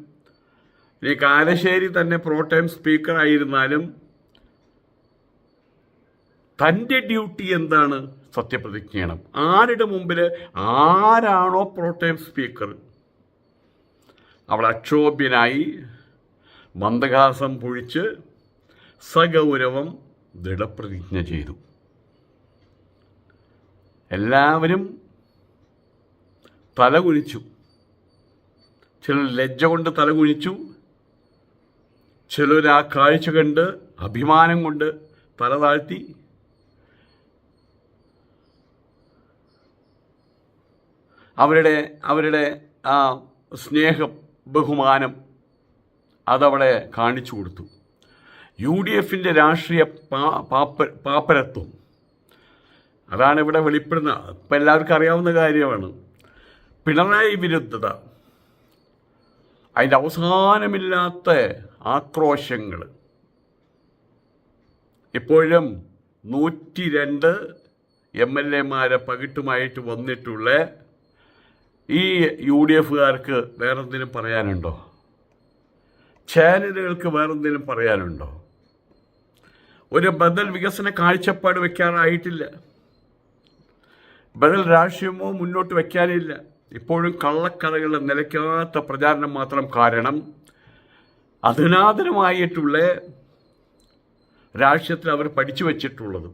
ഇനി കാരശ്ശേരി തന്നെ പ്രോടൈം സ്പീക്കറായിരുന്നാലും തൻ്റെ ഡ്യൂട്ടി എന്താണ്? സത്യപ്രതിജ്ഞ ചെയ്യണം. ആരുടെ മുമ്പിൽ? ആരാണോ പ്രോടൈം സ്പീക്കർ അവൾ അക്ഷോഭ്യനായി മന്ദഹാസം പൊഴിച്ച് സഗൗരവം ദൃഢപ്രതിജ്ഞ ചെയ്തു. എല്ലാവരും തലകുനിച്ചു. ചിലർ ലജ്ജ കൊണ്ട് തലകുനിച്ചു, ചിലർ ആ കാഴ്ച കണ്ട് അഭിമാനം കൊണ്ട് തല താഴ്ത്തി. അവരുടെ ആ സ്നേഹം, ബഹുമാനം അതവിടെ കാണിച്ചു കൊടുത്തു. UDFിൻ്റെ രാഷ്ട്രീയ പാപ്പരത്വം അതാണ് ഇവിടെ വെളിപ്പെടുന്നത്. ഇപ്പം എല്ലാവർക്കും അറിയാവുന്ന കാര്യമാണ്. പിണറായി വിരുദ്ധത, അതിൻ്റെ അവസാനമില്ലാത്ത ആക്രോശങ്ങൾ. ഇപ്പോഴും 102 MLA-മാരെ പകിട്ടുമായിട്ട് വന്നിട്ടുള്ള ഈ UDFകാർക്ക് വേറെന്തെങ്കിലും പറയാനുണ്ടോ? ചാനലുകൾക്ക് വേറെന്തെങ്കിലും പറയാനുണ്ടോ? ഒരു ബദൽ വികസന കാഴ്ചപ്പാട് വയ്ക്കാറായിട്ടില്ല. ബദൽ രാഷ്ട്രീയമോ മുന്നോട്ട് വയ്ക്കാനില്ല. ഇപ്പോഴും കള്ളക്കഥകളുടെ നിലയ്ക്കാത്ത പ്രചാരണം മാത്രം കാരണം അധുനാതനമായിട്ടുള്ള രാഷ്ട്രീയത്തിൽ അവർ പഠിച്ചു വച്ചിട്ടുള്ളത്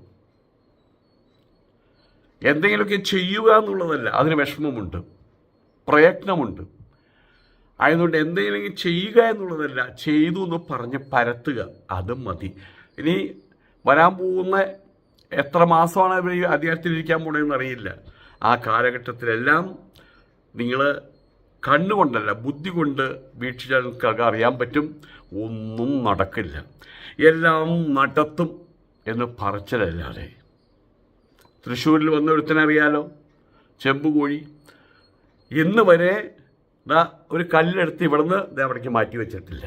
എന്തെങ്കിലുമൊക്കെ ചെയ്യുക എന്നുള്ളതല്ല. അതിന് വിഷമമുണ്ട്, പ്രയത്നമുണ്ട്. ആയതുകൊണ്ട് എന്തെങ്കിലും ചെയ്യുക എന്നുള്ളതല്ല, ചെയ്തു എന്ന് പറഞ്ഞ് പരത്തുക, അതും മതി. ഇനി വരാൻ പോകുന്ന എത്ര മാസമാണ് ഇവർ അധികാരത്തിലിരിക്കാൻ പോകണമെന്ന് അറിയില്ല. ആ കാലഘട്ടത്തിലെല്ലാം നിങ്ങൾ കണ്ണുകൊണ്ടല്ല ബുദ്ധി കൊണ്ട് വീക്ഷിച്ചാൽ നിങ്ങൾക്ക് അറിയാൻ പറ്റും, ഒന്നും നടക്കില്ല. എല്ലാം നടത്തും എന്ന് പറച്ചിലല്ലാതെ. തൃശ്ശൂരിൽ വന്ന ഒരുത്തനറിയാലോ, ചെമ്പുകോഴി. ഇന്ന് വരെ ഒരു കല്ലെടുത്ത് ഇവിടുന്ന് അവിടേക്ക് മാറ്റി വെച്ചിട്ടില്ല.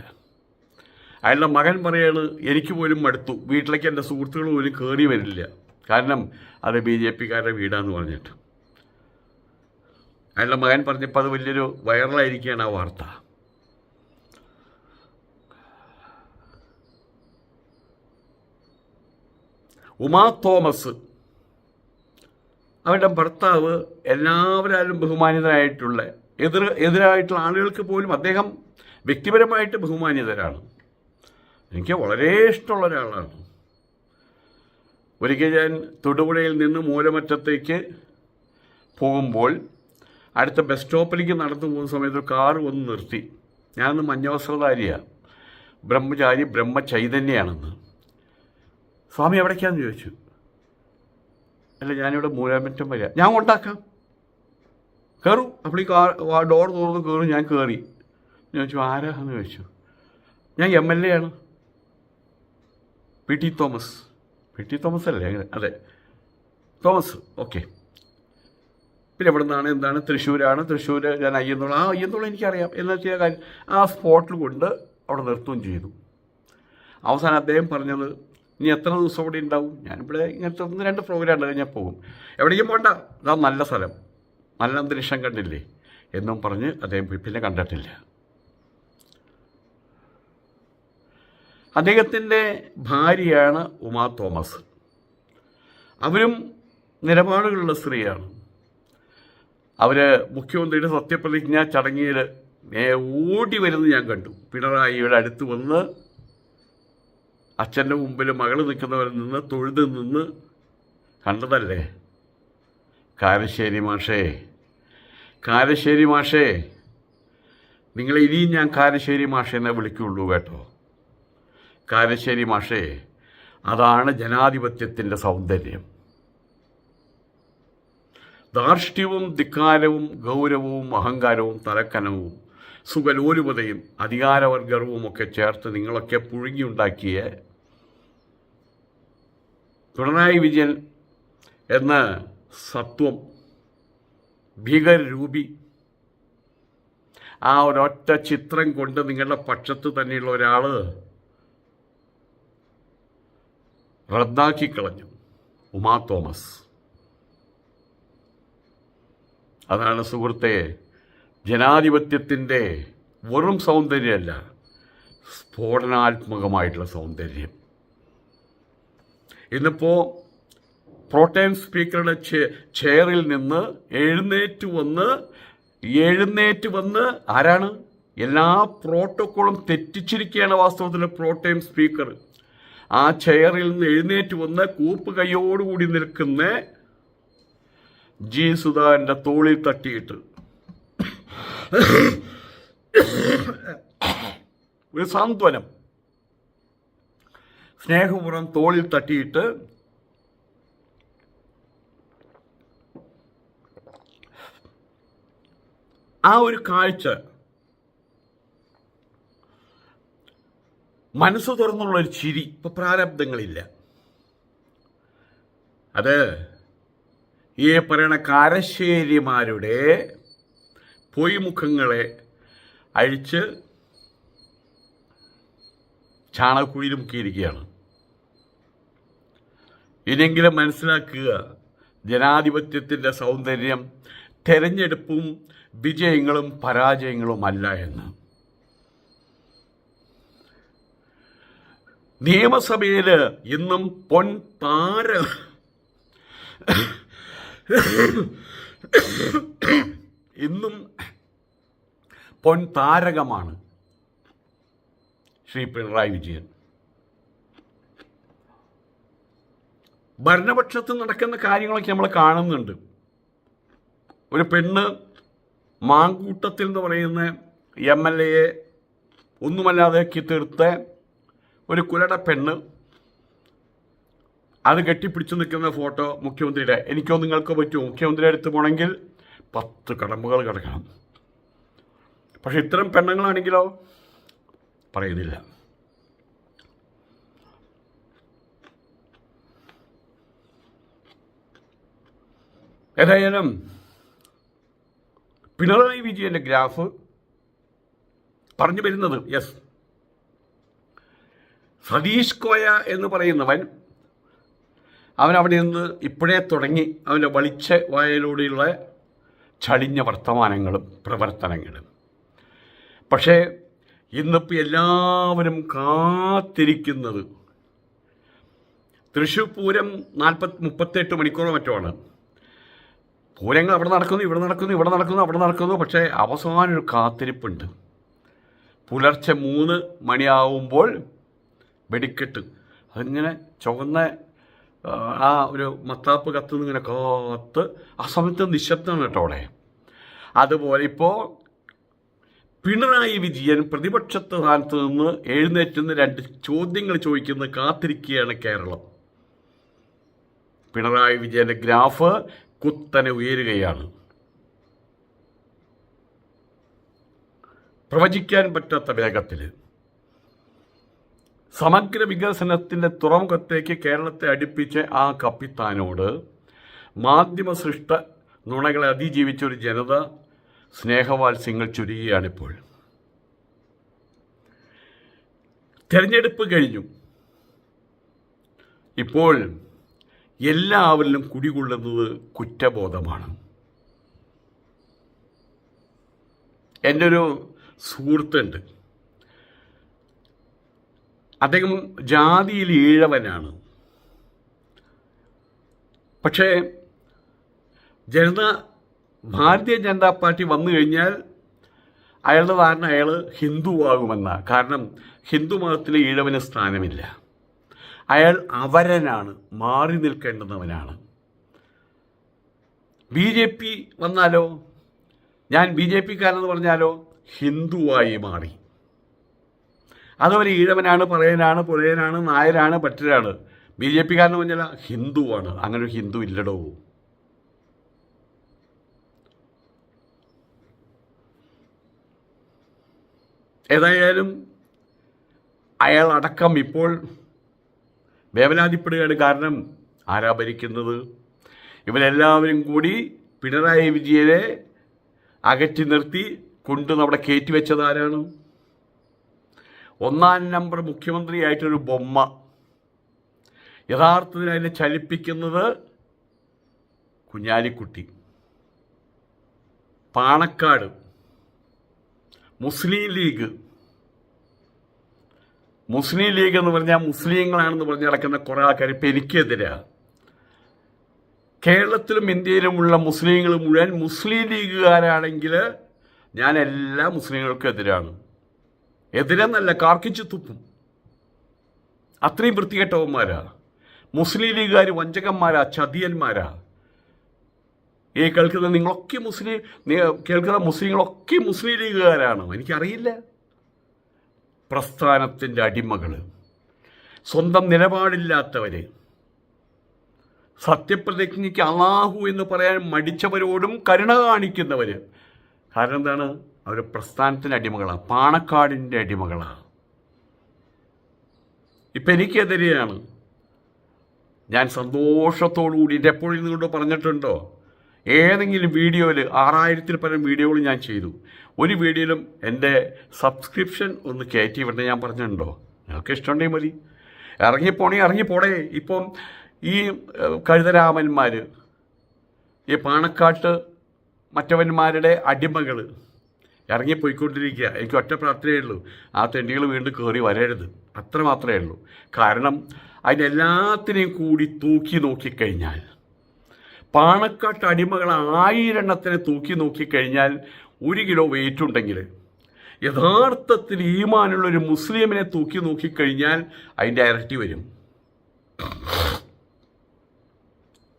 അയാളുടെ മകൻ പറയാണ്, എനിക്ക് പോലും മടുത്തു, വീട്ടിലേക്ക് എൻ്റെ സുഹൃത്തുക്കൾ പോലും കയറി വരില്ല, കാരണം അത് BJPക്കാരുടെ വീടാന്ന് പറഞ്ഞിട്ട്. അയാളുടെ മകൻ പറഞ്ഞപ്പോൾ അത് വലിയൊരു വൈറലായിരിക്കുകയാണ് ആ വാർത്ത. ഉമാ തോമസ്, അവരുടെ ഭർത്താവ് എല്ലാവരും ബഹുമാനിതരായിട്ടുള്ള എതിരായിട്ടുള്ള ആളുകൾക്ക് പോലും അദ്ദേഹം വ്യക്തിപരമായിട്ട് ബഹുമാനിതരാണ്. എനിക്ക് വളരെ ഇഷ്ടമുള്ള ഒരാളാണ്. ഒരിക്കൽ ഞാൻ തൊടുപുഴയിൽ നിന്ന് മൂലമറ്റത്തേക്ക് പോകുമ്പോൾ അടുത്ത ബസ് സ്റ്റോപ്പിലേക്ക് നടന്നു പോകുന്ന സമയത്ത് ഒരു കാറ് വന്ന് നിർത്തി. ഞാനന്ന് മഞ്ഞവസ്ത്രധാരിയാണ്, ബ്രഹ്മചാരി ബ്രഹ്മചൈതന്യാണെന്ന്. സ്വാമി എവിടേക്കാന്ന് ചോദിച്ചു. അല്ല, ഞാനിവിടെ മൂലമറ്റം വരിക, ഞാൻ കൊണ്ടാക്കാം, കയറും. അപ്പോൾ ഈ ഡോർ തുറന്ന് കയറും. ഞാൻ കയറി. ചോദിച്ചു, ആരാന്ന് ചോദിച്ചു. ഞാൻ MLA ആണ്, PT തോമസ്. PT തോമസ് അല്ലേ? അതെ, തോമസ്. ഓക്കെ. പിന്നെ എവിടെ നിന്നാണ്, എന്താണ്? തൃശ്ശൂരാണ്. തൃശ്ശൂർ ഞാൻ അയ്യന്തോളം എനിക്കറിയാം. എന്നാൽ ചെയ്ത കാര്യം ആ സ്പോട്ടിൽ കൊണ്ട് അവിടെ നിർത്തുകയും ചെയ്തു. അവസാനം അദ്ദേഹം പറഞ്ഞത്, ഇനി എത്ര ദിവസം ഇവിടെ ഉണ്ടാവും? ഞാനിവിടെ ഇങ്ങനത്തെ 1-2 പ്രോഗ്രാം ഉണ്ട്, കഴിഞ്ഞാൽ പോകും. എവിടേക്കും പോകണ്ട, ഇതാ നല്ല സ്ഥലം, നല്ല അന്തരീക്ഷം കണ്ടില്ലേ എന്നും പറഞ്ഞ് അദ്ദേഹം പിന്നെ കണ്ടിട്ടില്ല. അദ്ദേഹത്തിൻ്റെ ഭാര്യയാണ് ഉമാ തോമസ്. അവരും നിലപാടുകളുള്ള സ്ത്രീയാണ്. അവർ മുഖ്യമന്ത്രിയുടെ സത്യപ്രതിജ്ഞ ചടങ്ങിൽ ഓടി വരുന്നത് ഞാൻ കണ്ടു. പിണറായിയുടെ അടുത്ത് വന്ന് അച്ഛൻ്റെ മുമ്പിൽ മകൾ നിൽക്കുന്നവരിൽ നിന്ന് തൊഴുത് നിന്ന് കണ്ടതല്ലേ. കാരശ്ശേരി മാഷേ, നിങ്ങളെ ഇനിയും ഞാൻ കാരശ്ശേരി മാഷേ എന്നേ വിളിക്കുള്ളൂ കേട്ടോ. കാരശ്ശേരി മാഷേ, അതാണ് ജനാധിപത്യത്തിൻ്റെ സൗന്ദര്യം. ധാർഷ്ട്യവും ധിക്കാരവും ഗൗരവവും അഹങ്കാരവും തലക്കനവും സുഖലോലുപതയും അധികാരവർഗവും ഒക്കെ ചേർത്ത് നിങ്ങളൊക്കെ പുഴുങ്ങിയുണ്ടാക്കിയ പിണറായി വിജയൻ എന്ന സത്വം ഭീകരരൂപി, ആ ഒരൊറ്റ ചിത്രം കൊണ്ട് നിങ്ങളുടെ പക്ഷത്ത് തന്നെയുള്ള ഒരാൾ റദ്ദാക്കിക്കളഞ്ഞു, ഉമാ തോമസ്. അതാണ് സുഹൃത്തെ ജനാധിപത്യത്തിൻ്റെ വെറും സൗന്ദര്യമല്ല, സ്ഫോടനാത്മകമായിട്ടുള്ള സൗന്ദര്യം. ഇന്നിപ്പോൾ പ്രോട്ടൈം സ്പീക്കറുടെ ചെയറിൽ നിന്ന് എഴുന്നേറ്റ് വന്ന് ആരാണ്? എല്ലാ പ്രോട്ടോക്കോളും തെറ്റിച്ചിരിക്കുകയാണ് വാസ്തവത്തിൽ പ്രോട്ടൈം സ്പീക്കർ. ആ ചെയറിൽ നിന്ന് എഴുന്നേറ്റ് വന്ന് കൂപ്പ് കൈയോടുകൂടി നിൽക്കുന്ന ജി സുധാകരൻ്റെ തോളിൽ തട്ടിയിട്ട് ഒരു സാന്ത്വനം, സ്നേഹപൂർവ്വം തോളിൽ തട്ടിയിട്ട് ആ ഒരു കാഴ്ച മനസ്സ് തുറന്നുള്ളൊരു ചിരി. ഇപ്പം പ്രാരബ്ധങ്ങളില്ല. അത് ഈ പറയുന്ന കാരശ്ശേരിമാരുടെ പൊയ്മുഖങ്ങളെ അഴിച്ച് ചാണകക്കുഴിയിൽ മുക്കിയിരിക്കുകയാണ്. ഇനിയെങ്കിലും മനസ്സിലാക്കുക, ജനാധിപത്യത്തിൻ്റെ സൗന്ദര്യം തെരഞ്ഞെടുപ്പും വിജയങ്ങളും പരാജയങ്ങളുമല്ല എന്ന്. നിയമസഭയിൽ ഇന്നും ഇന്നും പൊൻതാരകമാണ് ശ്രീ പിണറായി വിജയൻ. ഭരണപക്ഷത്ത് നടക്കുന്ന കാര്യങ്ങളൊക്കെ നമ്മൾ കാണുന്നുണ്ട്. ഒരു പെണ്ണ് മാങ്കൂട്ടത്തിൽ എന്ന് പറയുന്ന MLA ഒന്നുമല്ലാതെ തീർത്ത ഒരു കുലട പെണ്ണ് അത് കെട്ടിപ്പിടിച്ച് നിൽക്കുന്ന ഫോട്ടോ മുഖ്യമന്ത്രിയുടെ. എനിക്കോ നിങ്ങൾക്ക് പറ്റുമോ? മുഖ്യമന്ത്രിയുടെ അടുത്ത് പോകണമെങ്കിൽ 10 കടമ്പകൾ കിടക്കണം. പക്ഷെ ഇത്തരം പെണ്ണുങ്ങളാണെങ്കിലോ പറയുന്നില്ല. ഏതായാലും പിണറായി വിജയൻ്റെ ഗ്രാഫ് പറഞ്ഞു വരുന്നത്, യെസ്, സതീഷ് കോയ എന്ന് പറയുന്നവൻ അവനവിടെ നിന്ന് ഇപ്പോഴേ തുടങ്ങി അവൻ്റെ വളിച്ച വായയിലൂടെയുള്ള ചളിഞ്ഞ വർത്തമാനങ്ങളും പ്രവർത്തനങ്ങളും. പക്ഷേ ഇന്നിപ്പോൾ എല്ലാവരും കാത്തിരിക്കുന്നത് തൃശ്ശൂർ പൂരം 38 മണിക്കൂറോ മറ്റോ ആണ്. പൂരങ്ങൾ അവിടെ നടക്കുന്നു, ഇവിടെ നടക്കുന്നു, ഇവിടെ നടക്കുന്നു, അവിടെ നടക്കുന്നു. പക്ഷേ അവസാനം ഒരു കാത്തിരിപ്പുണ്ട്. പുലർച്ചെ 3 മണിയാവുമ്പോൾ വെടിക്കെട്ട്. അതിങ്ങനെ ചുവന്ന ആ ഒരു മത്താപ്പ് കത്തുനിന്ന് ഇങ്ങനെ കാത്ത് ആ സമയത്ത് നിശബ്ദമാണ് കേട്ടോ അവിടെ. അതുപോലെ ഇപ്പോൾ പിണറായി വിജയൻ പ്രതിപക്ഷ സ്ഥാനത്ത് നിന്ന് എഴുന്നേറ്റുന്ന 2 ചോദ്യങ്ങൾ ചോദിക്കുന്നത് കാത്തിരിക്കുകയാണ് കേരളം. പിണറായി വിജയൻ്റെ ഗ്രാഫ് കുത്തനെ ഉയരുകയാണ്. പ്രവചിക്കാൻ പറ്റാത്ത വേഗത്തിൽ സമഗ്ര വികസനത്തിൻ്റെ തുറമുഖത്തേക്ക് കേരളത്തെ അടുപ്പിച്ച ആ കപ്പിത്താനോട് മാധ്യമസൃഷ്ട നുണകളെ അതിജീവിച്ച ഒരു ജനത സ്നേഹവാത്സ്യങ്ങൾ ചുരുങ്ങിയാണിപ്പോൾ. തെരഞ്ഞെടുപ്പ് കഴിഞ്ഞു. ഇപ്പോൾ എല്ലാവരിലും കുടികൊള്ളുന്നത് കുറ്റബോധമാണ്. എൻ്റെ ഒരു സുഹൃത്തുണ്ട്. അദ്ദേഹം ജാതിയിൽ ഈഴവനാണ്. പക്ഷേ ഭാരതീയ ജനതാ പാർട്ടി വന്നു കഴിഞ്ഞാൽ അയാളുടെ ധാരണ അയാൾ ഹിന്ദുവാകുമെന്നാണ്. കാരണം ഹിന്ദു മതത്തിലെ ഈഴവന് സ്ഥാനമില്ല. അയാൾ അവരനാണ്, മാറി നിൽക്കേണ്ടുന്നവനാണ്. BJP വന്നാലോ, ഞാൻ BJPക്കാരെന്ന് പറഞ്ഞാലോ ഹിന്ദുവായി മാറി. അതുവരെ ഈഴവനാണ്, പറയനാണ്, പുലയനാണ്, നായരാണ്, ഭട്ടരാണ്. BJPക്കാരെന്ന് പറഞ്ഞാൽ ഹിന്ദുവാണ്. അങ്ങനെ ഒരു ഹിന്ദു ഇല്ലടോ. ഏതായാലും അയാൾ അടക്കം ഇപ്പോൾ വേവലാതിപ്പെടുകയാണ്. കാരണം ആരാ ഭരിക്കുന്നത്? ഇവരെല്ലാവരും കൂടി പിണറായി വിജയനെ അകറ്റി നിർത്തി കൊണ്ട് നമ്മുടെ കയറ്റിവെച്ചത് ആരാണ്? 1-ാം നമ്പർ മുഖ്യമന്ത്രിയായിട്ടൊരു ബൊമ്മ. യഥാർത്ഥത്തിൽ അതിനെ ചലിപ്പിക്കുന്നത് കുഞ്ഞാലിക്കുട്ടി. പാണക്കാട് മുസ്ലിം ലീഗ് എന്ന് പറഞ്ഞാൽ മുസ്ലിങ്ങളാണെന്ന് പറഞ്ഞ് നടക്കുന്ന കുറേ ആൾക്കാർ ഇപ്പം എനിക്കെതിരാണ്. കേരളത്തിലും ഇന്ത്യയിലുമുള്ള മുസ്ലിങ്ങൾ മുഴുവൻ മുസ്ലിം ലീഗുകാരാണെങ്കിൽ ഞാൻ എല്ലാ മുസ്ലിങ്ങൾക്കും എതിരാണ്. എതിരെന്നല്ല, കാർക്കിച്ചു തുപ്പും. അത്രയും വൃത്തികെട്ടവന്മാരാ മുസ്ലിം ലീഗുകാർ. വഞ്ചകന്മാരാ, ചതിയന്മാരാ. ഈ കേൾക്കുന്ന നിങ്ങളൊക്കെ കേൾക്കുന്ന മുസ്ലിങ്ങളൊക്കെ മുസ്ലിം ലീഗുകാരാണോ? എനിക്കറിയില്ല. പ്രസ്ഥാനത്തിൻ്റെ അടിമകൾ, സ്വന്തം നിലപാടില്ലാത്തവർ, സത്യപ്രതിജ്ഞയ്ക്ക് അല്ലാഹു എന്ന് പറയാൻ മടിച്ചവരോടും കരുണ കാണിക്കുന്നവർ. കാരണം എന്താണ്? അവർ പ്രസ്ഥാനത്തിൻ്റെ അടിമകളാണ്, പാണക്കാടിൻ്റെ അടിമകളാണ്. ഇപ്പം എനിക്കെതിരെയാണ്. ഞാൻ സന്തോഷത്തോടു കൂടിയിട്ട് എപ്പോഴും നിങ്ങളോട് പറഞ്ഞിട്ടുണ്ടോ, ഏതെങ്കിലും വീഡിയോയിൽ 6000-ൽ പരം വീഡിയോകൾ ഞാൻ ചെയ്തു, ഒരു വീഡിയോയിലും എൻ്റെ സബ്സ്ക്രിപ്ഷൻ ഒന്ന് കയറ്റി വിടണം ഞാൻ പറഞ്ഞിട്ടുണ്ടോ? നിങ്ങൾക്ക് ഇഷ്ടമുണ്ടെങ്കിൽ മതി, ഇറങ്ങിപ്പോടേ. ഇപ്പം ഈ കഴുതരാമന്മാർ, ഈ പാണക്കാട്ട് മറ്റവന്മാരുടെ അടിമകൾ ഇറങ്ങിപ്പോയിക്കൊണ്ടിരിക്കുക. എനിക്ക് ഒറ്റ പ്രാർത്ഥനയേ ഉള്ളൂ, ആ തെണ്ടികൾ വീണ്ടും കയറി വരരുത്, അത്ര മാത്രമേ ഉള്ളൂ. കാരണം അതിനെല്ലാത്തിനെയും കൂടി തൂക്കി നോക്കിക്കഴിഞ്ഞാൽ, പാണക്കാട്ട് അടിമകൾ 1000 എണ്ണത്തിനെ തൂക്കി നോക്കിക്കഴിഞ്ഞാൽ 1 കിലോ വെയിറ്റ് ഉണ്ടെങ്കിൽ, യഥാർത്ഥത്തിൽ ഈമാനുള്ളൊരു മുസ്ലിമിനെ തൂക്കി നോക്കിക്കഴിഞ്ഞാൽ അതിൻ്റെ ഇരട്ടി വരും.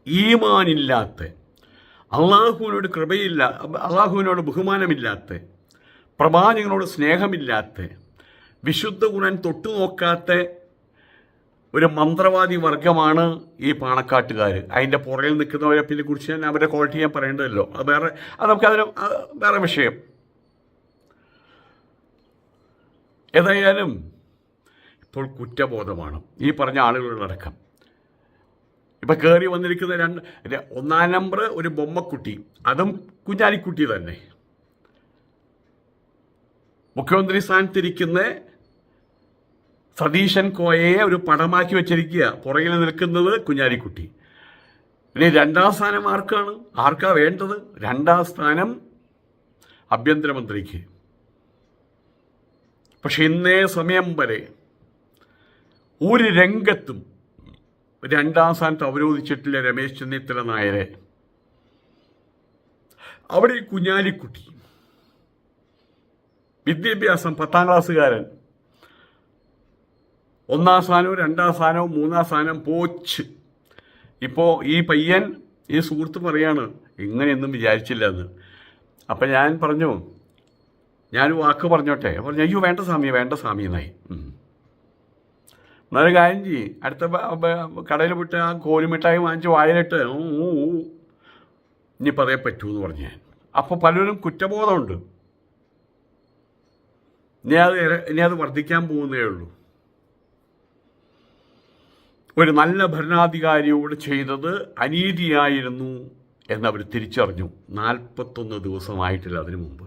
ഈമാനില്ലാത്ത, അള്ളാഹുവിനോട് കൃപയില്ല, അള്ളാഹുവിനോട് ബഹുമാനമില്ലാത്ത, പ്രവാചകനോട് സ്നേഹമില്ലാത്ത, വിശുദ്ധ ഖുർആൻ തൊട്ടു നോക്കാത്ത ഒരു മന്ത്രവാദി വർഗമാണ് ഈ പാണക്കാട്ടുകാർ. അതിൻ്റെ പുറകിൽ നിൽക്കുന്നവരെ പിന്നെ കുറിച്ച് ഞാൻ അവരുടെ ക്വാളിറ്റി ഞാൻ പറയേണ്ടതല്ലോ, അത് നമുക്കതിന് വേറെ വിഷയം. ഏതായാലും ഇപ്പോൾ കുറ്റബോധമാണ് ഈ പറഞ്ഞ ആളുകളടക്കം. ഇപ്പം കയറി വന്നിരിക്കുന്ന 1 നമ്പർ ഒരു ബൊമ്മക്കുട്ടി, അതും കുഞ്ഞാലിക്കുട്ടി തന്നെ. മുഖ്യമന്ത്രി സ്ഥാനത്തിരിക്കുന്ന സതീശൻ കോയയെ ഒരു പടമാക്കി വെച്ചിരിക്കുക, പുറകിൽ നിൽക്കുന്നത് കുഞ്ഞാലിക്കുട്ടി. ഇനി 2ാം സ്ഥാനം ആർക്കാ വേണ്ടത്? 2ാം സ്ഥാനം ആഭ്യന്തരമന്ത്രിക്ക്. പക്ഷെ ഇന്നേ സമയം വരെ ഒരു രംഗത്തും 2ാം സ്ഥാനത്ത് അവരോധിച്ചിട്ടില്ല രമേശ് ചെന്നിത്തല നായരെ. അവിടെ കുഞ്ഞാലിക്കുട്ടി, വിദ്യാഭ്യാസം 10ാം ക്ലാസ്സുകാരൻ, 1ാം സ്ഥാനവും 2ാം സ്ഥാനവും 3ാം സ്ഥാനം പോച്ച്. ഇപ്പോൾ ഈ പയ്യൻ, ഈ സുഹൃത്ത് പറയാണ് ഇങ്ങനെയൊന്നും വിചാരിച്ചില്ല എന്ന്. അപ്പം ഞാൻ പറഞ്ഞു, ഞാനൊരു വാക്ക് പറഞ്ഞോട്ടെ. പറഞ്ഞു അയ്യോ വേണ്ട സ്വാമി എന്നായി. എന്നൊരു കാര്യം ചെയ്യും, അടുത്ത കടയിൽ വിട്ട് ആ കോലുമിഠായി വാങ്ങിച്ച് വായിലിട്ട് ഇനി പറയേ പറ്റൂ എന്ന് പറഞ്ഞു ഞാൻ. അപ്പോൾ പലരും കുറ്റബോധമുണ്ട്. ഇനി അത് വർദ്ധിക്കാൻ പോകുന്നേ ഉള്ളൂ. ഒരു നല്ല ഭരണാധികാരിയോട് ചെയ്തത് അനീതിയായിരുന്നു എന്നവർ തിരിച്ചറിഞ്ഞു. 41 ദിവസമായിട്ടില്ല അതിനു മുമ്പ്.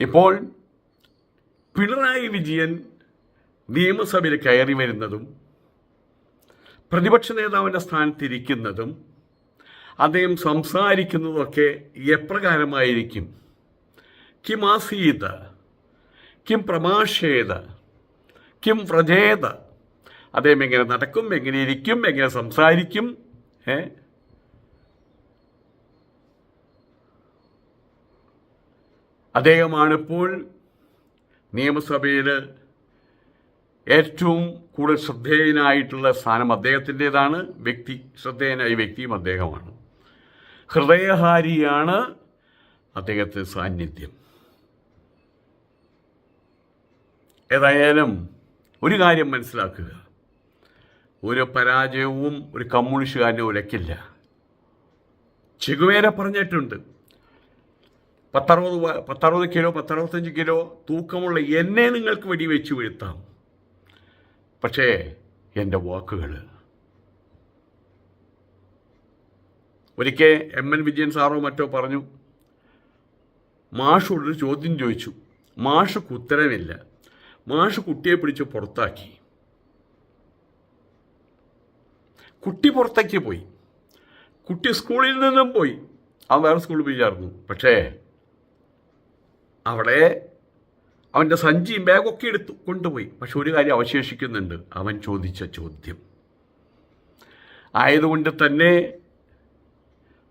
ഇപ്പോൾ പിണറായി വിജയൻ നിയമസഭയിൽ കയറി വരുന്നതും പ്രതിപക്ഷ നേതാവിൻ്റെ സ്ഥാനത്തിരിക്കുന്നതും അദ്ദേഹം സംസാരിക്കുന്നതൊക്കെ എപ്രകാരമായിരിക്കും? കിം ആസീത, കിം പ്രമാഷേത, കിം വ്രജേത. അദ്ദേഹം എങ്ങനെ നടക്കും, എങ്ങനെ ഇരിക്കും, എങ്ങനെ സംസാരിക്കും? അദ്ദേഹമാണിപ്പോൾ നിയമസഭയിൽ ഏറ്റവും കൂടുതൽ ശ്രദ്ധേയനായിട്ടുള്ള സ്ഥാനം അദ്ദേഹത്തിൻ്റെതാണ്. ശ്രദ്ധേയനായ വ്യക്തിയും അദ്ദേഹമാണ്. ഹൃദയഹാരിയാണ് അദ്ദേഹത്തിൻ്റെ സാന്നിധ്യം. ഏതായാലും ഒരു കാര്യം മനസ്സിലാക്കുക, ഒരു പരാജയവും ഒരു കമ്മ്യൂണിസ്റ്റുകാരനെ ഉലയ്ക്കില്ല. ചെഗുവേര പറഞ്ഞിട്ടുണ്ട്, 60 കിലോ 65 കിലോ തൂക്കമുള്ള എന്നെ നിങ്ങൾക്ക് വെടിവെച്ച് വീഴ്ത്താം, പക്ഷേ എൻ്റെ വാക്കുകൾ. ഒരിക്കൽ MN വിജയൻ സാറോ മറ്റോ പറഞ്ഞു, മാഷോടൊരു ചോദ്യം ചോദിച്ചു, മാഷക്ക് ഉത്തരമില്ല. മാഷ് കുട്ടിയെ പിടിച്ച് പുറത്താക്കി. കുട്ടി പുറത്തേക്ക് പോയി, കുട്ടി സ്കൂളിൽ നിന്നും പോയി, അവൻ വേറെ സ്കൂളിൽ പോയി ചേർന്നു. പക്ഷേ അവിടെ അവൻ്റെ സഞ്ചിയും ബാഗൊക്കെ എടുത്തു കൊണ്ടുപോയി. പക്ഷെ ഒരു കാര്യം അവശേഷിക്കുന്നുണ്ട്, അവൻ ചോദിച്ച ചോദ്യം. ആയതുകൊണ്ട് തന്നെ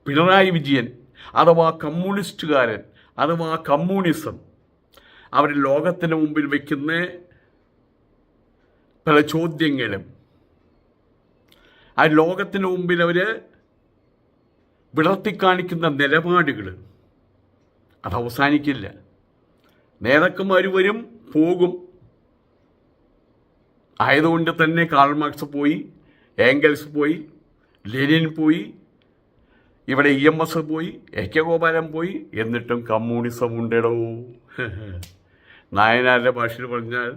പിണറായി വിജയൻ അഥവാ കമ്മ്യൂണിസ്റ്റുകാരൻ അഥവാ കമ്മ്യൂണിസം അവർ ലോകത്തിന് മുമ്പിൽ വയ്ക്കുന്ന പല ചോദ്യങ്ങളും, ആ ലോകത്തിന് മുമ്പിൽ അവർ വിടർത്തിക്കാണിക്കുന്ന നിലപാടുകൾ അത് അവസാനിക്കില്ല. നേതാക്കന്മാർ വരും പോകും. ആയതുകൊണ്ട് തന്നെ കാൾ മാർക്സ് പോയി, ഏംഗൽസ് പോയി, ലെനിൻ പോയി, ഇവിടെ EMS പോയി, AK ഗോപാലൻ പോയി, എന്നിട്ടും കമ്മ്യൂണിസം ഉണ്ടോ? നായനാരുടെ ഭാഷയിൽ പറഞ്ഞാൽ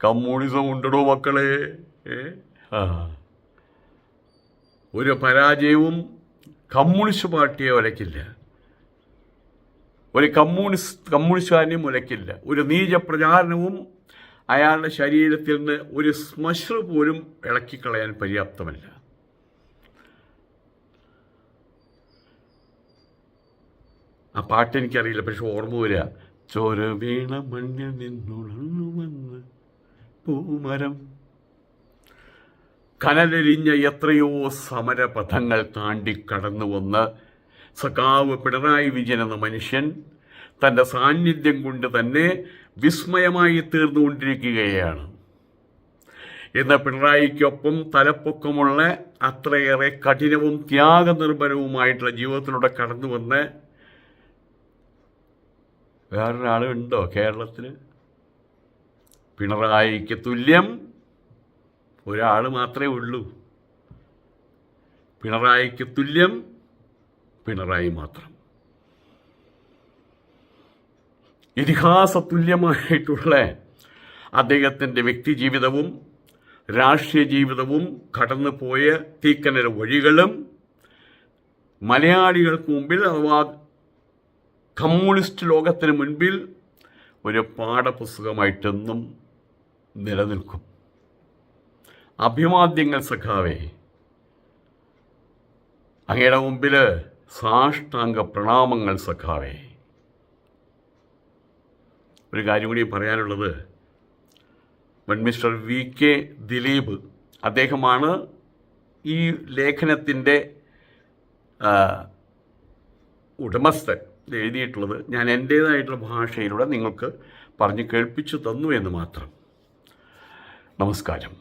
കമ്മ്യൂണിസം ഉണ്ടടോ മക്കളെ. ഒരു പരാജയവും കമ്മ്യൂണിസ്റ്റ് പാർട്ടിയെ ഉലയ്ക്കില്ല, ഒരു കമ്മ്യൂണിസ്റ്റുകാരനെയും ഉലയ്ക്കില്ല. ഒരു നീച പ്രചാരണവും അയാളുടെ ശരീരത്തിൽ നിന്ന് ഒരു ശ്മശ്രു പോലും ഇളക്കിക്കളയാൻ പര്യാപ്തമല്ല. ആ പാട്ടെനിക്കറിയില്ല, പക്ഷെ ഓർമ്മ വരിക, ചോര വീണ മണ്ണിൽ നിന്നുണർന്നു വന്ന് പൂമരം, കനലെരിഞ്ഞ എത്രയോ സമരപഥങ്ങൾ താണ്ടി കടന്നു വന്ന് സഖാവ് പിണറായി വിജയൻ എന്ന മനുഷ്യൻ തൻ്റെ സാന്നിധ്യം കൊണ്ട് തന്നെ വിസ്മയമായി തീർന്നുകൊണ്ടിരിക്കുകയാണ്. ഇന്ന് പിണറായിക്കൊപ്പം തലപ്പൊക്കമുള്ള അത്രയേറെ കഠിനവും ത്യാഗനിർഭരവുമായിട്ടുള്ള ജീവിതത്തിലൂടെ കടന്നു വന്ന് വേറൊരാളുണ്ടോ കേരളത്തിൽ? പിണറായിക്ക് തുല്യം ഒരാൾ മാത്രമേ ഉള്ളൂ. പിണറായിക്ക് തുല്യം പിണറായി മാത്രം. ഇതിഹാസ തുല്യമായിട്ടുള്ള അദ്ദേഹത്തിൻ്റെ വ്യക്തിജീവിതവും രാഷ്ട്രീയ ജീവിതവും കടന്നു പോയ തീക്കനൽ വഴികളും മലയാളികൾക്ക് മുമ്പിൽ, അഥവാ കമ്മ്യൂണിസ്റ്റ് ലോകത്തിന് മുൻപിൽ ഒരു പാഠപുസ്തകമായിട്ടെന്നും നിലനിൽക്കും. അഭിവാദ്യങ്ങൾ സഖാവേ, അങ്ങയുടെ മുമ്പിൽ സാഷ്ടാംഗ പ്രണാമങ്ങൾ സഖാവേ. ഒരു കാര്യം കൂടി പറയാനുള്ളത്, മിസ്റ്റർ VK ദിലീപ്, അദ്ദേഹമാണ് ഈ ലേഖനത്തിൻ്റെ ഉടമസ്ഥൻ, എഴുതിയിട്ടുള്ളത്. ഞാൻ എൻ്റേതായിട്ടുള്ള ഭാഷയിലൂടെ നിങ്ങൾക്ക് പറഞ്ഞ് കേൾപ്പിച്ചു തന്നു എന്ന് മാത്രം. നമസ്കാരം.